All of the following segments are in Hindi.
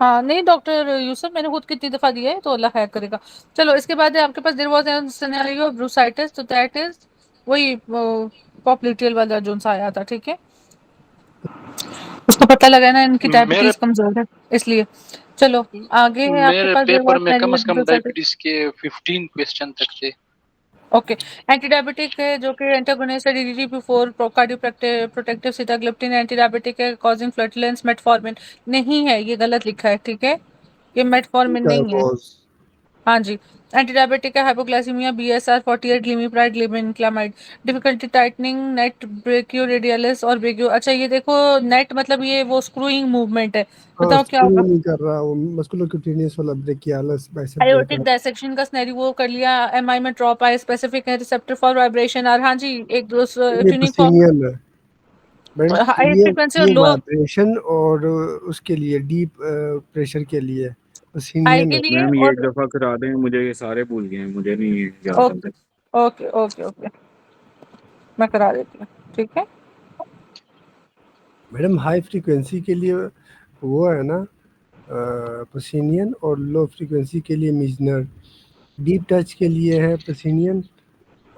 हाँ नहीं डॉक्टर यूसुफ, मैंने खुद कितनी दफा दिया है, तो अल्लाह खैर करेगा। चलो इसके बाद है आपके पास देयर वाज एन सिनेरियो ब्रूसाइटिस, तो दैट इज वही पॉप्लिटियल वाला जो सा आया था, ठीक है। उसको पता लगा ना इनकी मेरे डायबिटीज कमजोर है, इसलिए। चलो आगे है आपके मेरे पास देयर पेपर वाज में कम से कम सिनेरियो। डायबिटीज के 15 क्वेश्चन तक थे। ओके। एंटी डायबिटिक है जो कि एंटागोनिस्ट है DDT-4 cardio protective sitagliptin, anti diabetic है कॉजिंग फ्लैटुलेंस मेटफॉर्मिन। नहीं है, ये गलत लिखा है, ठीक है, ये मेटफॉर्मिन क्या है नहीं है। बॉस? हाँ जी। एंटी डायबिटिक है hypoglycaemia BSR-48 glimepiride glibenclamide. Difficulty tightening net brachio radialis और ब्रेकियो। अच्छा ये देखो, नेट मतलब ये वो स्क्रूइंग मूवमेंट है। हाँ, बताओ क्या स्क्रू होगा। नहीं कर रहा वो, मस्कुलोक्यूटेनियस वाला ब्रेकियालस बाइसेप आयोटिक ब्रेकर। डायसेक्शन का स्नेरी वो कर लिया। MI में ड्रॉप आए, स्पेसिफिक है रिसेप्टर फॉर वाइब्रेशन। और हाँ जी, एक दो ये ट्यूनिंग फॉर्म। पसीनियन है मैडम। हाई फ्रिक्वेंसी और ये लो। वाइब्रेशन और उसके लिए डीप प्रेशर के लिए हाई पसीनियन के है। लिए मैम ये एक और। दफा करा दें, मुझे ये सारे भूल गए हैं, मुझे नहीं याद ओके आता। ओके ओके ओके, मैं करा देती हूँ, ठीक है। मैडम हाई फ्रीक्वेंसी के लिए वो है ना पसीनियन, और लो फ्रीक्वेंसी के लिए मिजनर। डीप टच के लिए है पसीनियन,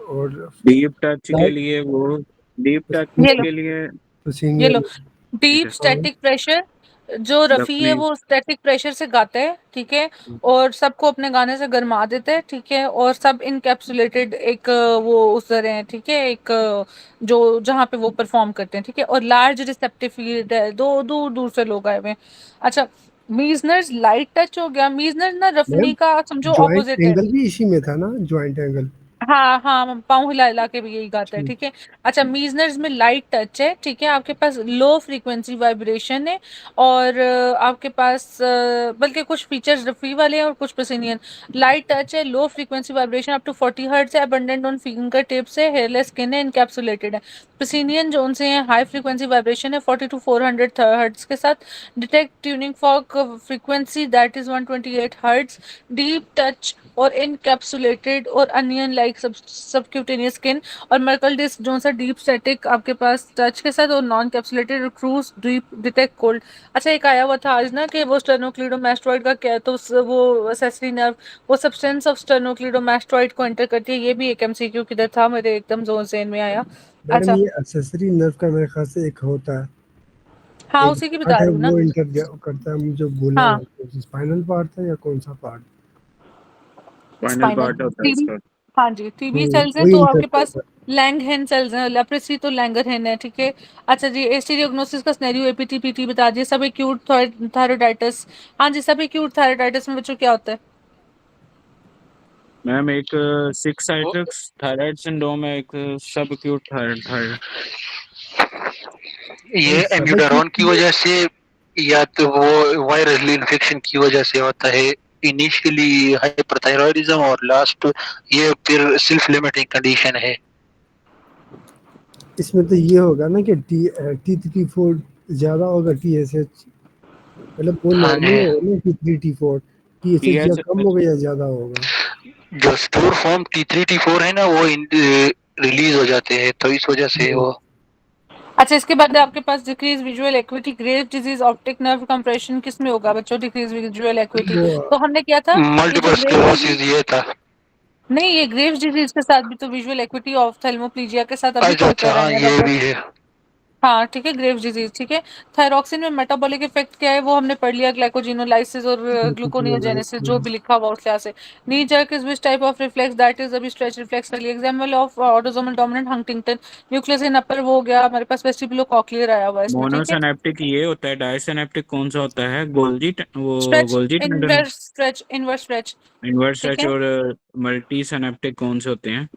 और डीप टच के लाइट लिए वो, डीप टच ये लो, के लिए। ये लो। पसीनियन। ठीक डीप है। स्टैटिक प्रेशर, जो रफ़ी है रफली। वो स्टैटिक प्रेशर से गाता है, ठीक है। और सबको अपने गाने से गरमा देते हैं, ठीक है। और सब इनकैप्सुलेटेड एक वो उस तरह है, ठीक है, एक जो जहाँ पे वो परफॉर्म करते हैं, ठीक है। और लार्ज रिसेप्टिव फील्ड है, दो दूर दूर से लोग आए हुए हैं। अच्छा, मीजनर्स लाइट टच हो गया। मीजनर ना मैम रफनी का समझो ज्वाइंट ऑपोजिट है। एंगल भी इसी में था ना, ज्वाइंट एंगल। हाँ हाँ, पाँव हिला हिला के भी यही गाता है, ठीक। ठीक है। अच्छा, मीजनर्स में लाइट टच है, ठीक है। आपके पास लो फ्रीक्वेंसी वाइब्रेशन है। और आपके पास बल्कि कुछ फीचर्स रफी वाले हैं और कुछ पसिनियन। लाइट टच है, low frequency vibration up to 40 hertz है, अबंडेंट ऑन फिंगर टिप्स है, हेयरलेस स्किन है, इनकैप्सुलेटेड है। पसिनियन जोन से है, हाई फ्रीक्वेंसी वाइब्रेशन है 40 to 400 हर्ट्ज के साथ। Detect tuning fork frequency that is 128 hertz. Deep touch और इनकैप्सुलेटेड और अनियन लाइक सबक्यूटेनियस स्किन। और मर्कल डिस्क जो सा डीप स्टैटिक आपके पास टच के साथ, और नॉन कैप्सुलेटेड और क्रूज डीप डिटेक्ट कोल्ड। अच्छा, एक आया हुआ था आज ना कि वो स्टर्नोक्लीडोमास्टोइड का क्या है, तो वो एसेसरी नर्व, वो सब्सटेंस ऑफ स्टर्नोक्लीडोमास्टोइड को एंटर करती है। ये भी एक MCQ किधर था मेरे एकदम जोन जेन में आया। मैडम अच्छा, ये एक्सेसरी नर्व का मेरे ख्याल से एक होता है, हाँ एक उसी की पार्ट बता है रही हूँ ना। वो इंटर करता है, मुझे भूला हाँ, हुआ स्पाइनल पार्ट था या कौन सा पार्ट। फाइनल स्पाइनल पार्ट होता है टीबी। इसका। हाँ जी, टीबी सेल्स हैं वही तो इंटर आपके पास। करता है। लैंगहेन सेल्स हैं, लेप्रेसी तो लैंगरहेन है, ठीक है। अच्छा जी, एस्टीरियोग्नोसिस का सिनेरियो APT PT बता दिए। सब एक्यूट थायराइडाइटिस। हाँ जी, सब एक्यूट थायराइडाइटिस में बच्चों क्या होता है। मैम एक सिक्स वो साइट्रिक्स थायराइड सिंड्रोम है, एक सब एक्यूट थायराइड थायराइड। मैम ये सब एम्यूडारोन की वजह से या तो वो वायरल इन्फेक्शन की वजह से होता है। इनिशियली हाइपरथायरॉयडिज्म और लास्ट ये फिर सेल्फ लिमिटिंग कंडीशन है। इसमें तो ये होगा ना कि T3T4 ज्यादा होगा TSH, मतलब वो हाँ नॉर्मल जी, होगा ना T3T4, TSH या टीएस। कम होगा या ज्यादा होगा। जो स्टोर फॉर्म T3T4 है ना वो रिलीज हो जाते हैं, तो इस वजह से वो। अच्छा, इसके बाद आपके पास decrease visual acuity, grave disease, optic nerve compression किस में होगा बच्चों, डिक्रीज विजुअल एक्विटी। वो तो हमने क्या था, ये जो मल्टीपल ग्रेव डिजीज। स्क्लेरोसिस ये था। नहीं, ये ग्रेव्स डिजीज के साथ भी तो विजुअल एक्विटी, ऑफ्थेल्मोप्लीजिया के साथ अभी अच्छा पढ़ अच्छा, कर हाँ आए हैं ये रबर। भी है। हाँ ठीक है, ग्रेव्स डिजीज, ठीक है। थायरॉक्सिन में मेटाबॉलिक इफेक्ट क्या है वो हमने पढ़ लिया, ग्लाइकोजिनोलाइसिस और ग्लूकोनियोजेनेसिस, जो भी लिखा हुआ उससे से। Knee jerk is which type of reflex, that is अभी स्ट्रेच रिफ्लेक्स कर लिया। Example of autosomal dominant Huntington. Nucleus in upper वो हो गया हमारे पास, वेस्टिबुलो कॉक्लियर आया हुआ है इसमें, ठीक है। मोनोसिनेप्टिक ये होता है, डायसिनेप्टिक कौन सा होता है? वो stretch Golgi tendon. Inverse stretch, inverse stretch, inverse ठीक स्ट्रेच है। और मल्टी सिनेप्टिक कौन से होते हैं?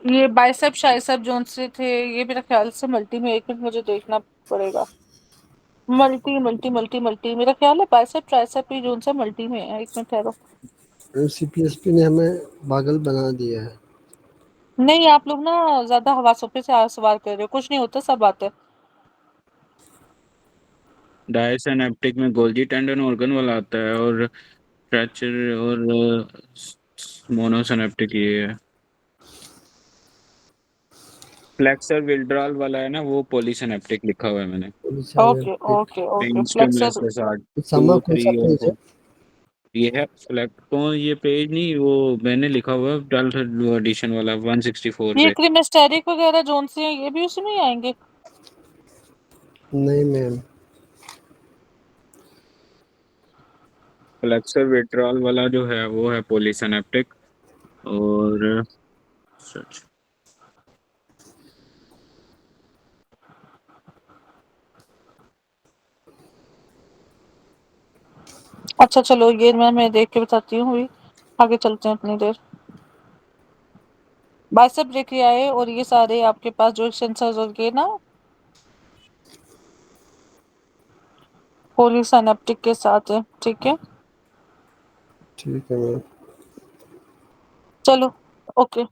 ये बाइसेप शाइसेप जोन से थे, ये मेरा ख्याल से मल्टी में, एक मिनट मुझे देखना पड़ेगा। मल्टी मल्टी मल्टी मल्टी मेरा ख्याल है बाइसेप ट्राइसेप ही जोन सा मल्टी में है, एक मिनट ठहरो। CPSP ने हमें पागल बना दिया है। नहीं, आप लोग ना ज्यादा हवासों से सवाल कर रहे हो, कुछ नहीं होता, सब बात है। डायसिनेप्टिक में गोल्जी टेंडन ऑर्गन वाला आता है, और स्ट्रेचर और मोनोसिनेप्टिक ये है। फ्लेक्सर विड्रॉल वाला है ना, वो पॉलीसिनेप्टिक लिखा हुआ है मैंने। Okay okay okay stimulus flexor. के साथ समा 2, कौन 3 सा और पेज है? 4। ये है फ्लैक्ट तो ये पेज नहीं, वो मैंने लिखा हुआ है 12th एडिशन वाला 164 ये पे। क्रिमेस्टेरिक वगैरह जोन से हैं, ये भी उसी में ही आएंगे? नहीं मैम। फ्लेक्सर विड्रॉल वाला जो है वो है पॉलीसिनेप्टिक। और सच अच्छा चलो ये मैं देख के बताती हूँ अभी, आगे चलते हैं अपनी देर। बाइसेप ब्रेकियाए और ये सारे आपके पास जो सेंसर्स और ये ना पॉलीसिनेप्टिक के साथ है, ठीक है। ठीक है मैम। चलो ओके।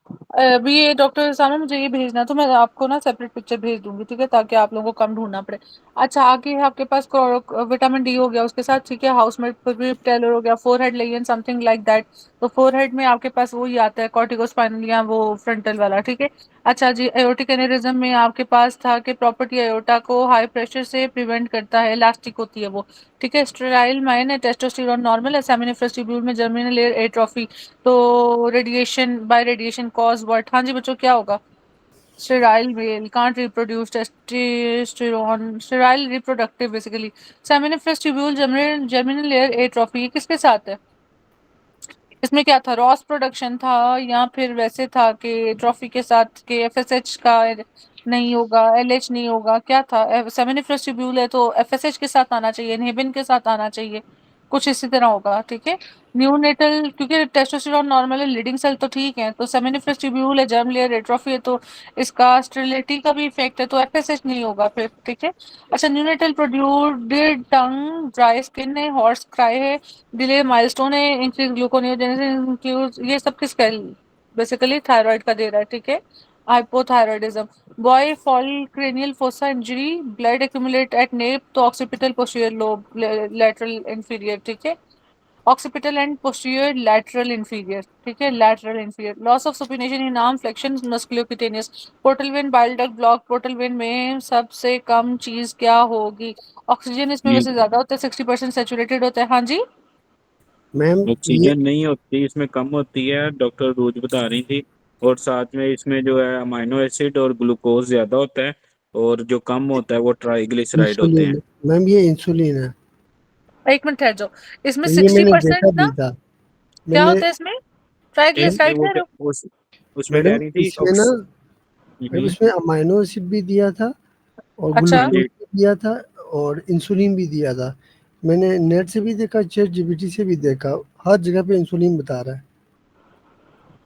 अभी ये डॉक्टर सामने मुझे ये भेजना, तो मैं आपको ना सेपरेट पिक्चर भेज दूंगी, ठीक है, ताकि आप लोगों को कम ढूंढना पड़े। अच्छा आगे है आपके पास विटामिन डी हो गया उसके साथ, ठीक है, हाउसमेट टेलर हो गया, forehead Leyen something like that. तो फोरहेड में आपके पास वो ही आता है कॉर्टिकोस्पाइनल या वो फ्रंटल वाला, ठीक है। अच्छा जी, एओर्टिक एनेरिज्म में आपके पास था कि प्रॉपर्टी एओर्टा को हाई प्रेशर से प्रिवेंट करता है, इलास्टिक होती है वो, ठीक है। स्टेराइल माइन है, टेस्टोस्टेरोन नॉर्मल है, सेमिनिफरस ट्यूब्यूल में जर्मिनल एयर एट्रोफी। तो radiation by radiation cause what? हाँ जी बच्चों क्या होगा? Sterile male can't reproduce testosterone, sterile reproductive basically. Seminiferous tubule germinal air atrophy, ये किसके साथ है? इसमें क्या था, रॉस प्रोडक्शन था या फिर वैसे था कि ट्रॉफी के साथ के एफएसएच का नहीं होगा, एलएच नहीं होगा, क्या था? सेमिनिफरस ट्यूब्यूल है तो एफएसएच के साथ आना चाहिए, इनहिबिन के साथ आना चाहिए, कुछ इसी तरह होगा, ठीक है। न्यूनेटल, क्योंकि टेस्टोस्टेरोन नॉर्मल है, लीडिंग सेल तो ठीक है, तो सेमिनिफरस ट्यूब्यूल है, जर्म लेयर एट्रोफी है, तो इसका स्टेरिलिटी का भी इफेक्ट है, तो एफएसएच नहीं होगा फिर, ठीक है। अच्छा न्यूनेटल प्रोड्यूस्ड टंग, ड्राई स्किन है, हॉर्स क्राई है, डिले माइलस्टोन है, इंक्रीज ग्लूकोनियोजेनेसिस, ये सब किसका बेसिकली थायराइड का दे रहा है, ठीक है। Hypothyroidism, boy fall cranial fossa injury, blood accumulate at nape, तो occipital posterior lobe lateral inferior, ठीक है। Occipital and posterior lateral inferior, ठीक है, lateral inferior. Loss of supination in arm flexion musculocutaneous, portal vein bile duct block, portal vein में सबसे कम चीज क्या होगी? ऑक्सीजन इसमें ये वैसे ज्यादा होता है, 60% सेचुरेटेड होता है, हाँ जी। मैम ये ऑक्सीजन नहीं होती इसमें, कम होती है, डॉक्टर रोज बता रही थी। और साथ में इसमें जो है अमाइनो एसिड और ग्लूकोज ज्यादा होता है, और जो कम होता है वो ट्राइग्लिसराइड होते हैं। इंसुलिन, मैम ये इंसुलिन है। एक मिनट ठहर जाओ, इसमें ये सिक्सटी मैंने देखा परसेंट भी ना था। क्या मैंने होता है इसमें? इसमें ट्राइग्लिसराइड वो कह रहे हो? उसमें कह मैडम रही थी इसमें ना, मैम हम्म, इसमें अमाइनो एसिड भी दिया था और अच्छा। हाँ ग्लूकोज जी। भी दिया था और इंसुलिन भी दिया था। मैंने नेट से भी देखा, चैट जीपीटी से भी देखा, हर जगह पे इंसुलिन बता रहा है।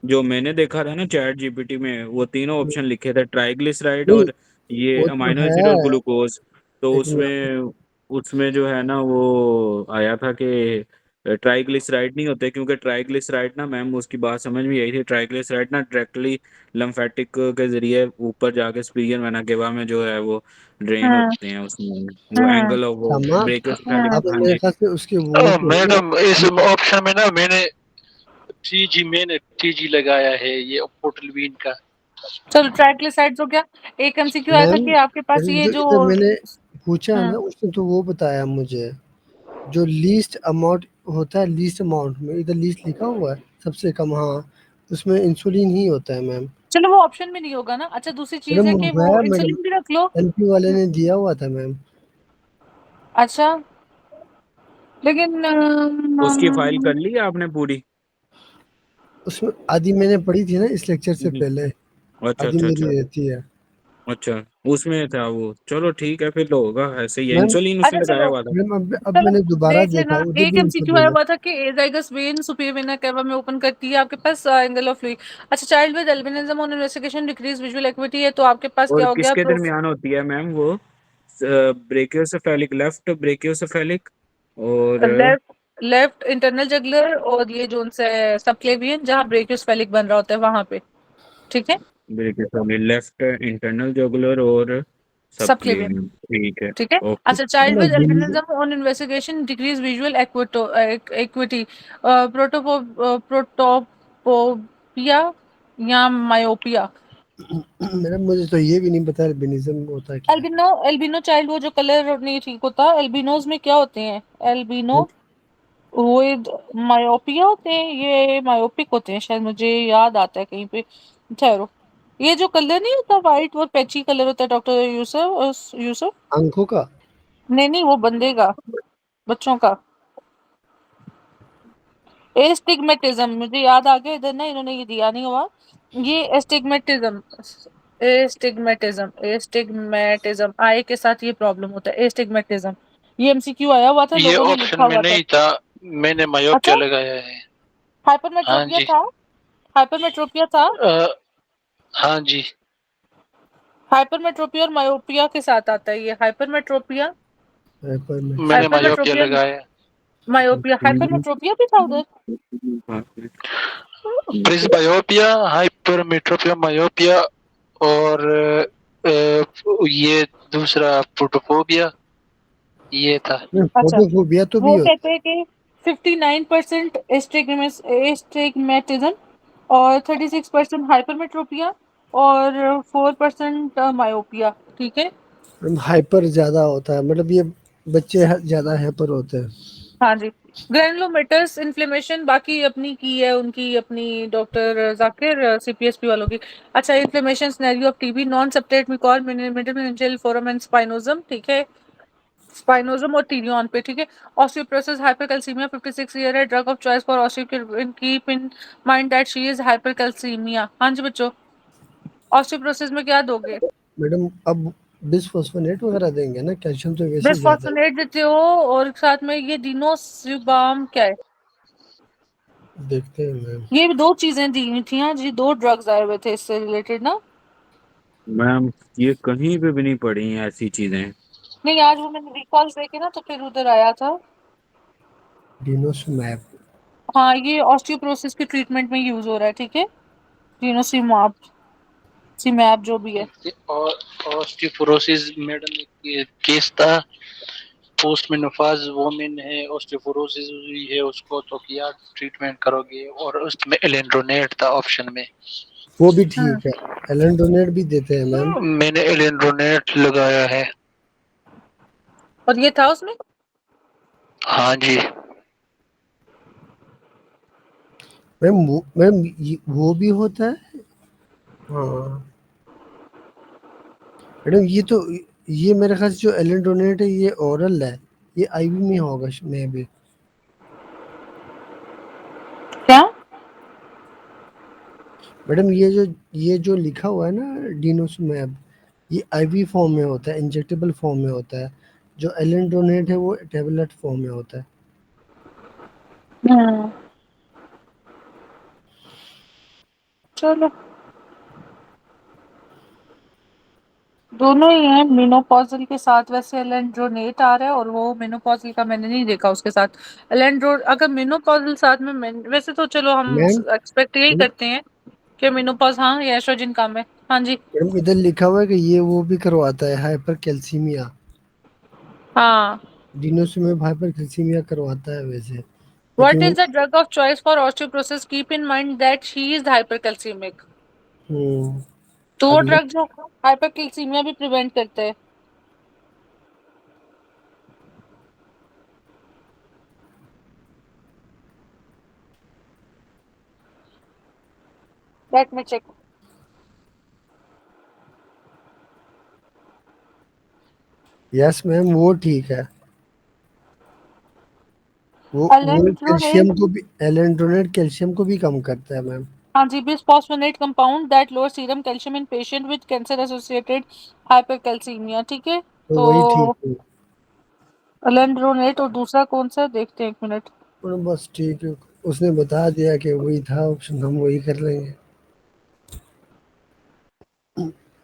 जो मैंने देखा था ना चैट जीपीटी में, वो तीनों ऑप्शन लिखे थे, ट्राइग्लिसराइड नहीं और ये वो तो अमाइनो एसिड है। और ग्लूकोज। तो एक मिनट। उसमें उसमें जो है ना वो आया था कि ट्राइग्लिसराइड नहीं होते, क्योंकि ट्राइग्लिसराइड ना, मैम उसकी बात समझ में आई थी, ट्राइग्लिसराइड ना डायरेक्टली लम्फेटिक के जरिए ऊपर जाके स्पीरियन वेना केवा में जो है वो ड्रेन हम्म होते हैं, उसमें वो हम्म एंगल ऑफ वो क्षमा, ब्रेकियोसेफेलिक। अब हाँ मेरे जी। ख्याल से उसके वो जो है ना, मैडम इस ऑप्शन में ना मैंने टी जी लगाया है, ये पोर्टल बीन का। चलो ट्राइग्लिसराइड्स हो गया। एक एमसीक्यू आया था मैम कि आपके पास ये जो जो इधर मैंने पूछा है ना, हम्म उसने तो वो बताया मुझे, जो लीस्ट अमाउंट होता है, लीस्ट अमाउंट में इधर लीस्ट लिखा हुआ है, सबसे कम, हाँ उसमें इंसुलिन ही होता है मैम। चलो वो ऑप्शन में नहीं होगा ना। अच्छा दूसरी चीज है मैडम कि वो है मैडम, इंसुलिन भी रख लो। एलपी वाले ने दिया हुआ था मैम। अच्छा लेकिन उसकी फाइल कर ली आपने पूरी? उसमें आधी मैंने पढ़ी थी ना इस लेक्चर से हम्म, पहले, अच्छा आधी अच्छा अच्छा मेरी रहती है। अच्छा। उसमें था वो, चलो ठीक है, फिर तो होगा ऐसे ही, मैम इंसुलिन अच्छा उसने लगाया चलो हुआ था। मैम अब चलो मैंने दोबारा देख देखा, लेना। उधर एक भी एमसीक्यू आया इंसुलिन है। हुआ था कि azygos when superior vena cava में ओपन करती है आपके पास एंगल ऑफ फ्लूइड। अच्छा child with albinism on investigation decrease visual activity है, तो आपके पास और क्या हो गया? किसके दरमियान होती है मैम वो? ब्रेकियोसेफेलिक, लेफ्ट ब्रेकियोसेफेलिक और लेफ्ट लेफ्ट इंटरनल जगलर, और ये जोन से सबक्लेवियन जहाँ ब्रेकियोस्फेलिक बन रहा होता है वहां पे, ठीक है। ब्रेकियोसेफेलिक, लेफ्ट इंटरनल जुगुलर और सबक्लेवियन, सबक्लेवियन, ठीक है। ठीक है। ओके। अच्छा child ma'am with albinism, albinism on investigation decrease visual acuity, protopopia या मायोपिया, मैडम मुझे तो ये भी नहीं पता एल्बिनिज्म होता क्या है। एल्बिनो चाइल्ड, वो जो कलर नहीं ठीक होता, एल्बिनोज में क्या होते हैं? एल्बिनो विद मायोपिया होते हैं, ये मायोपिक होते हैं शायद, मुझे याद आता है कहीं पे। ठहरो, ये जो कलर नहीं होता वाइट और पैची कलर होता है डॉक्टर यूसुफ यूसुफ। आंखों का। नहीं नहीं, वो बंदे का, बच्चों का। एस्टिग्मेटिज्म, मुझे याद आ गया, इधर ना इन्होंने ये दिया नहीं हुआ। ये एस्टिग्मेटिज्म, एस्टिग्मेटिज्म, एस्टिग्मेटिज्म आई के साथ ये प्रॉब्लम होता है, एस्टिग्मेटिज्म। ये एमसीक्यू आया हुआ था, ये लोगों ने ऑप्शन लिखा में हुआ था। नहीं था, मैंने मायोपिया अच्छा, लगाया है। हाँ हाइपरमेट्रोपिया जी। था, हाइपरमेट्रोपिया था। हाँ जी, हाइपरमेट्रोपिया और मायोपिया के साथ आता है ये, हाइपरमेट्रोपिया, मैंने हाइपरमेट्रोपिया। मायोपिया हाइपरमेट्रोपिया, लगाया। मायोपिया, हाइपरमेट्रोपिया भी था उधर। प्रेसबायोपिया, हाइपरमेट्रोपिया, मायोपिया और ये दूसरा फोटोफोबिया, ये था। अच्छा, फोटोफोबिया तो भी वो होता कहते हैं कि 59% एस्टिग्मेटिज्म और 36% हाइपरमेट्रोपिया और 4% मायोपिया, ठीक है। है। हाइपर ज्यादा होता है, मतलब ये बच्चे ज्यादा हाइपर होते हैं। हाँ जी। ग्रैनुलोमेटस इन्फ्लेमेशन बाकी अपनी की है, उनकी अपनी डॉक्टर जाकिर सीपीएसपी वालों की। अच्छा, inflammation scenario of TB, non septate mucor middle meningeal foramen and spinosum, ठीक है, स्पाइनोजम और टीरियन पे, ठीक है। ऑस्टियोपोरोसिस हाइपरकैल्सीमिया 56 ईयर है, drug of choice for osteo, keep in mind that she is hypercalcaemia. हाँ जी बच्चों, ऑस्टियोपोरोसिस में क्या दोगे? मैडम अब बिस्फोस्फोनेट वगैरह देंगे ना, कैल्शियम तो वैसे ही ज्यादा है। बिस्फोस्फोनेट देते हो, और साथ में ये डिनोसिबाम क्या है? देखते हैं मैम। ये भी दो चीजें दी हुई थी, हाँ जी, दो ड्रग्स आए हुए थे इससे रिलेटेड ना। मैम ये कहीं पे भी नहीं पड़ी हैं ऐसी चीजें। नहीं, आज वो मैंने रिकॉल्स देखे ना, तो फिर उधर आया था। डिनोसमैब। हाँ, ये ऑस्टियोपोरोसिस की ट्रीटमेंट में यूज हो रहा है, ठीक है। डिनोसिमाब, सिमैब जो भी है। और ऑस्टियोपोरोसिस मैडम एक केस था, पोस्ट मेनोपॉज वोमेन है, ऑस्टियोपोरोसिस हुई है उसको, तो क्या ट्रीटमेंट करोगे? और उसमें एलेंड्रोनेट था ऑप्शन में। वो भी हम्म, ठीक है। एलेंडोनेट भी देते हैं मैम। मैंने एलेंड्रोनेट लगाया है। और ये था उसमें। हाँ जी। मैम वो भी होता है। हाँ मैडम, ये मेरे ख्याल से जो एलेंडोनेट है ये ओरल है, ये आईवी में होगा मे भी। क्या? मैडम ये जो लिखा हुआ है ना डिनोसमैब, ये आईवी फॉर्म में होता है, इंजेक्टेबल फॉर्म में होता है। जो एलेंडोनेट है वो टेबलेट फॉर्म में होता है। हम्म, चलो, दोनों ही हैं मेनोपॉजल के साथ। वैसे एलेंड्रोनेट आ रहा है, और वो मेनोपॉजल का मैंने नहीं देखा उसके साथ। एलेंड्रो अगर मेनोपॉजल साथ में वैसे तो चलो हम मैम एक्सपेक्ट यही करते हैं कि मेनोपॉज, हाँ, ये एस्ट्रोजन काम है। हाँ जी। मैडम इधर लिखा हुआ है कि ये वो भी करवाता है, हाइपर कैल्सीमिया। हाँ, डिनोसमैब हाइपर कैल्सीमिया करवाता है वैसे, व्हाट लेकिन is the drug of choice for osteoporosis, keep in mind that she is hypercalcaemic. हम्म, तो वो अगले। ड्रग जो हाइपरकैल्सीमिया भी प्रिवेंट करते हैं। Let me check. Yes ma'am वो ठीक है। वो कैल्शियम एलेंड्रोनेट, को भी, एलेंड्रोनेट कैल्शियम को भी कम करता है मैम। हाँ जी, bisphosphonate compound that lower serum calcium in patient with cancer associated hypercalcaemia, ठीक है। तो तो वही ठीक है। एलेंड्रोनेट, और दूसरा कौन सा देखते हैं, एक मिनट। और बस ठीक है, उसने बता दिया कि वही था ऑप्शन, हम वही कर लेंगे।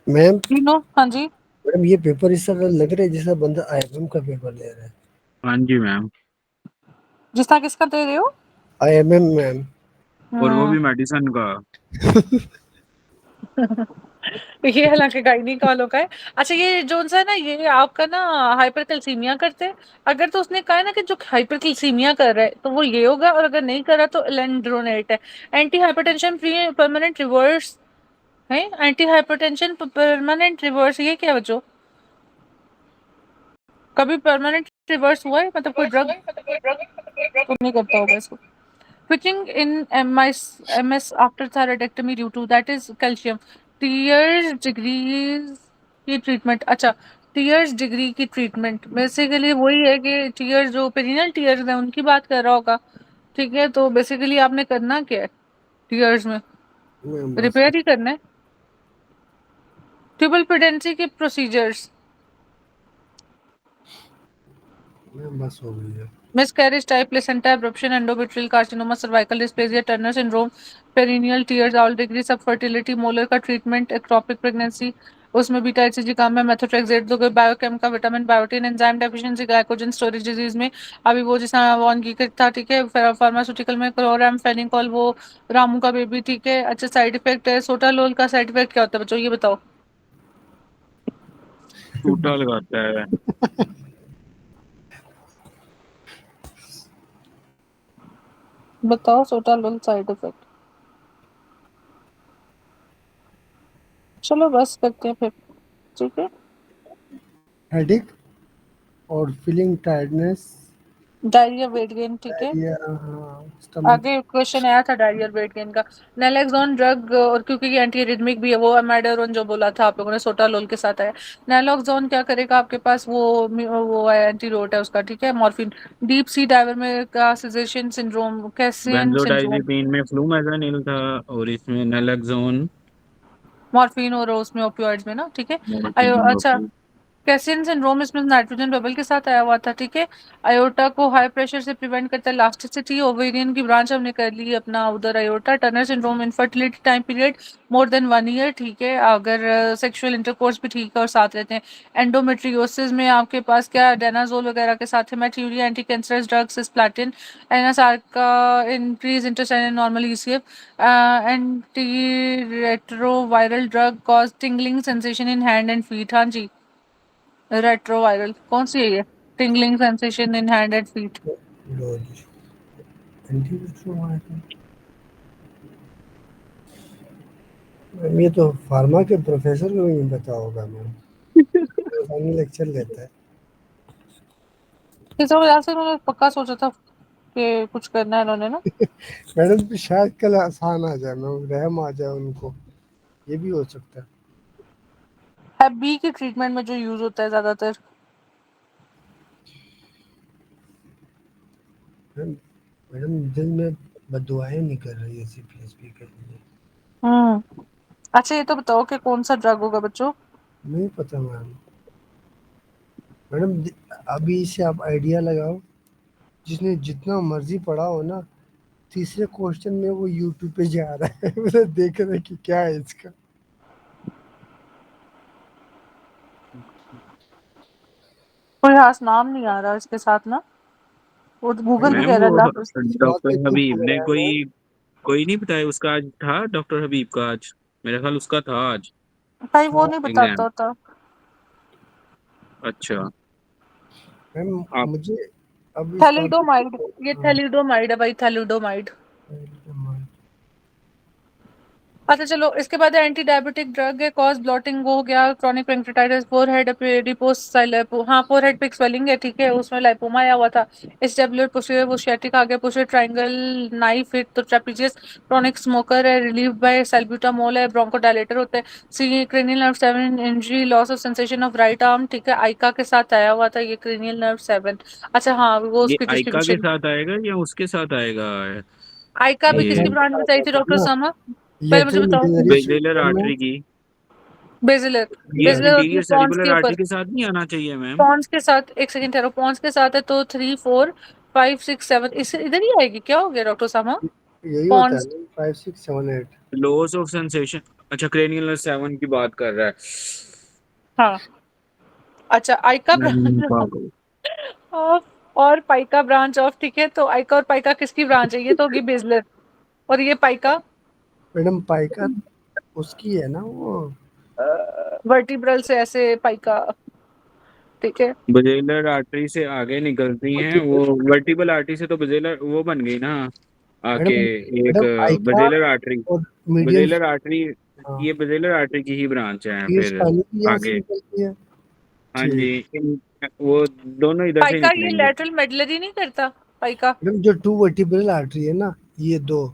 मैम, तीनों, हाँ जी। मैडम ये पेपर इस तरह लग रहा है जैसा बंदा आईएमएम का पेपर ले रहा है। हाँ जी मैम। जिस तरह किसका दे रहे हो? IMM ma'am. और वो हम्म। भी मेडिसिन का। ये हालांकि गायनिक वालों का है। अच्छा, ये जोन सा है ना, ये आपका ना हाइपरकैल्सीमिया करते हैं। अगर तो उसने कहा है ना कि जो हाइपरकैल्सीमिया कर रहा है, तो वो ये होगा, और अगर नहीं कर रहा तो एलेंड्रोनेट है। Anti hypertension free permanent reverse है एंटी हाइपरटेंशन परमानेंट रिवर्स, ये क्या बच्चों? कभी परमानेंट रिवर्स हुआ है? मतलब कोई ड्रग तो नहीं करता होगा इसको। Switching in MS after thyroidectomy due to that is calcium. Tears degrees की ट्रीटमेंट, अच्छा टीयर्स डिग्री की ट्रीटमेंट बेसिकली वही है कि टीयर्स जो पेरिनियल टीयर्स हैं उनकी बात कर रहा होगा, ठीक है। तो बेसिकली आपने करना क्या है टीयर्स में? मैम बस रिपेयर ही करना है। ट्यूबल प्रेगनेंसी के प्रोसीजर्स, मैम बस हो गई है। miscarriage type placenta abruption endometrial carcinoma cervical dysplasia Turner syndrome perineal tears owl degree subfertility molar का ट्रीटमेंट ectopic pregnancy उसमें बीटा एचसीजी काम है मेथोट्रेक्सेट दोगे बायोकेम का vitamin biotin enzyme deficiency glycogen storage disease में अभी वो जिसका वॉन की था, ठीक है। फार्मास्यूटिकल में क्लोराम फेनिकॉल वो रामू का बेबी, ठीक है। अच्छा साइड इफेक्ट है सोटालोल का, साइड इफेक्ट क्या होता है बच्चों ये बताओ? टूटा लगाता है। बताओ सोटालोल साइड इफेक्ट। चलो बस करते हैं फिर, ठीक है। हेडेक और feeling tiredness, diarrhoea weight gain, ठीक है। या स्टमक। आगे क्वेश्चन आया था डायरिया वेट गेन का। नैलोक्सोन ड्रग और क्योंकि ये एंटी एरिथमिक भी है, वो अमेडोरन जो बोला था आप लोगों ने सोटालोल के साथ आया। नैलोक्सोन क्या करेगा आपके पास, वो एंटीडोट है उसका, ठीक है। मॉर्फिन डीप सी डाइवर में का सिजेशन सिंड्रोम, कैसियन सिंड्रोम, बेंजोडाइजिपीन में फ्लूमेथानिल था और इसमें नैलोक्सोन मॉर्फिन और उसमें ओपियोइड्स में ना, ठीक है। अच्छा मॉर्फिन। कैसियन सिंड्रोम इसमें नाइट्रोजन बबल के साथ आया हुआ था, ठीक है। अयोटा को हाई प्रेशर से प्रिवेंट करता है, इलास्टिसिटी ओवेरियन की ब्रांच हमने कर ली अपना उधर अयोटा। Turner syndrome infertility time period more than 1 year, ठीक है। अगर सेक्सुअल इंटरकोर्स भी ठीक है और साथ रहते हैं। एंडोमेट्रियोसिस में आपके पास क्या डेनाजोल वगैरह के साथ है। मैट्यूरिया anti cancerous drugs cisplatin, NSR का increase intestinal normal ECF, anti retroviral drug cause tingling sensation in hand and feet. हाँ जी, रेट्रोवायरल कौन सी है ये? Tingling sensation in hand and feet. Ma'am ये तो फार्मा के प्रोफेसर को नहीं पता होगा मैम, फाइनल लेक्चर लेता है। इस वजह से उन्होंने पक्का सोचा था कि कुछ करना है इन्होंने ना। मैडम तो शायद कल आसान आ जाए मैम, रहम आ जाए उनको, ये भी हो सकता है। हैप बी की ट्रीटमेंट में जो यूज होता है ज्यादातर। मैडम दिल में बददुआएं नहीं कर रही है सीपीएसपी के लिए। अच्छा ये तो बताओ कि कौन सा ड्रग होगा बच्चों? नहीं पता मैम। मैडम अभी से आप आइडिया लगाओ, जिसने जितना मर्जी पढ़ा हो ना, तीसरे क्वेश्चन में वो यूट्यूब पे जा रहा है उसे देख रहे कि क्या है इसका। कोई खास नाम नहीं आ रहा इसके साथ ना, वो गूगल भी मैम कह रहा है वो अल्लाह। बात पे डॉक्टर चुप हबीब हो ने रहा है कोई मैम। कोई नहीं बताया उसका आज था डॉक्टर हबीब का आज, मेरा ख्याल उसका था आज भाई वो हाँ नहीं बताता एग्जाम। होता। अच्छा मैम, आप मुझे अब इस बात थैलिडोमाइड, ये हाँ, थैलिडोमाइड है भाई, थैलिडोमाइड। अच्छा चलो इसके बाद एंटी डायबिटिक ड्रग है, कॉज ब्लॉटिंग वो हो गया, क्रॉनिक पैंक्रेटाइटिस, फोरहेड एडिपोस हाँ फोरहेड पे स्वेलिंग है, ठीक है। उसमें लाइपोमा आया हुआ था। एस्टेबुलर पोस्टीरियर वोशियाटिक आ गया, पोस्टीरियर ट्रायंगल नाइफ हिट तो ट्रेपेजियस, क्रॉनिक स्मोकर है, रिलीव बाय सैल्ब्यूटामोल है, ब्रोंकोडायलेटर होता है। See cranial nerve 7 injury loss of sensation of right arm, ठीक है। आइका के साथ आया हुआ था ये क्रेनियल नर्व 7। अच्छा हाँ वो ये उसकी आइका के डिस्ट्रीब्यूशन, साथ आएगा या उसके साथ आएगा आइका भी ये किसकी ब्रांच में चाहिए थी डॉक्टर ना सामा? पहले मुझे लेटरल बताओ। मेडुलरी बेजिलर सिस्टम में। आर्टरी की? बेजिलर, ये या बेजिलर होती है एंटीरियर पॉन्स सेरिबुलर के ऊपर। आर्टरी के साथ नहीं आना चाहिए मैम? पॉन्स के साथ, एक सेकंड ठहरो, पॉन्स के साथ है तो 3 4 5 6 7 इस इधर ही आएगी, क्या हो गया डॉक्टर सामा? यही होता है पॉन्स, ना, 5 6 7 8। लॉस ऑफ सेंसेशन, अच्छा क्रेनियल नर्व 7 की बात कर रहा है। हाँ। अच्छा आइका ब्रांच पागल। ऑफ और पाइका ब्रांच ऑफ, ठीक है। तो आइका और पाइका किसकी ब्रांच है? ये तो होगी बेजलर, और ये पाइका मैडम पाइका उसकी है ना वो। वर्टिब्रल से ऐसे पाइका, ठीक है। बेजिलर आर्टरी से आगे निकलती हैं वो, वर्टिबल आर्टरी से तो बेजिलर वो बन गई ना आके मैडम एक मैडम आइका बेजिलर आर्टरी। और मीडियल बेजिलर आर्टरी हाँ, ये बेसिलर आर्टरी की ही ब्रांच है ये फिर स्पाइनल भी यहाँ से आगे। निकलती है। हाँ जी, ठीक। वो दोनों इधर से ही पाइका ये निकलेंगे। लेटरल मेडलरी नहीं करता पाइका? मैडम जो टू वर्टिब्रल आर्टरी है ना, ये दो,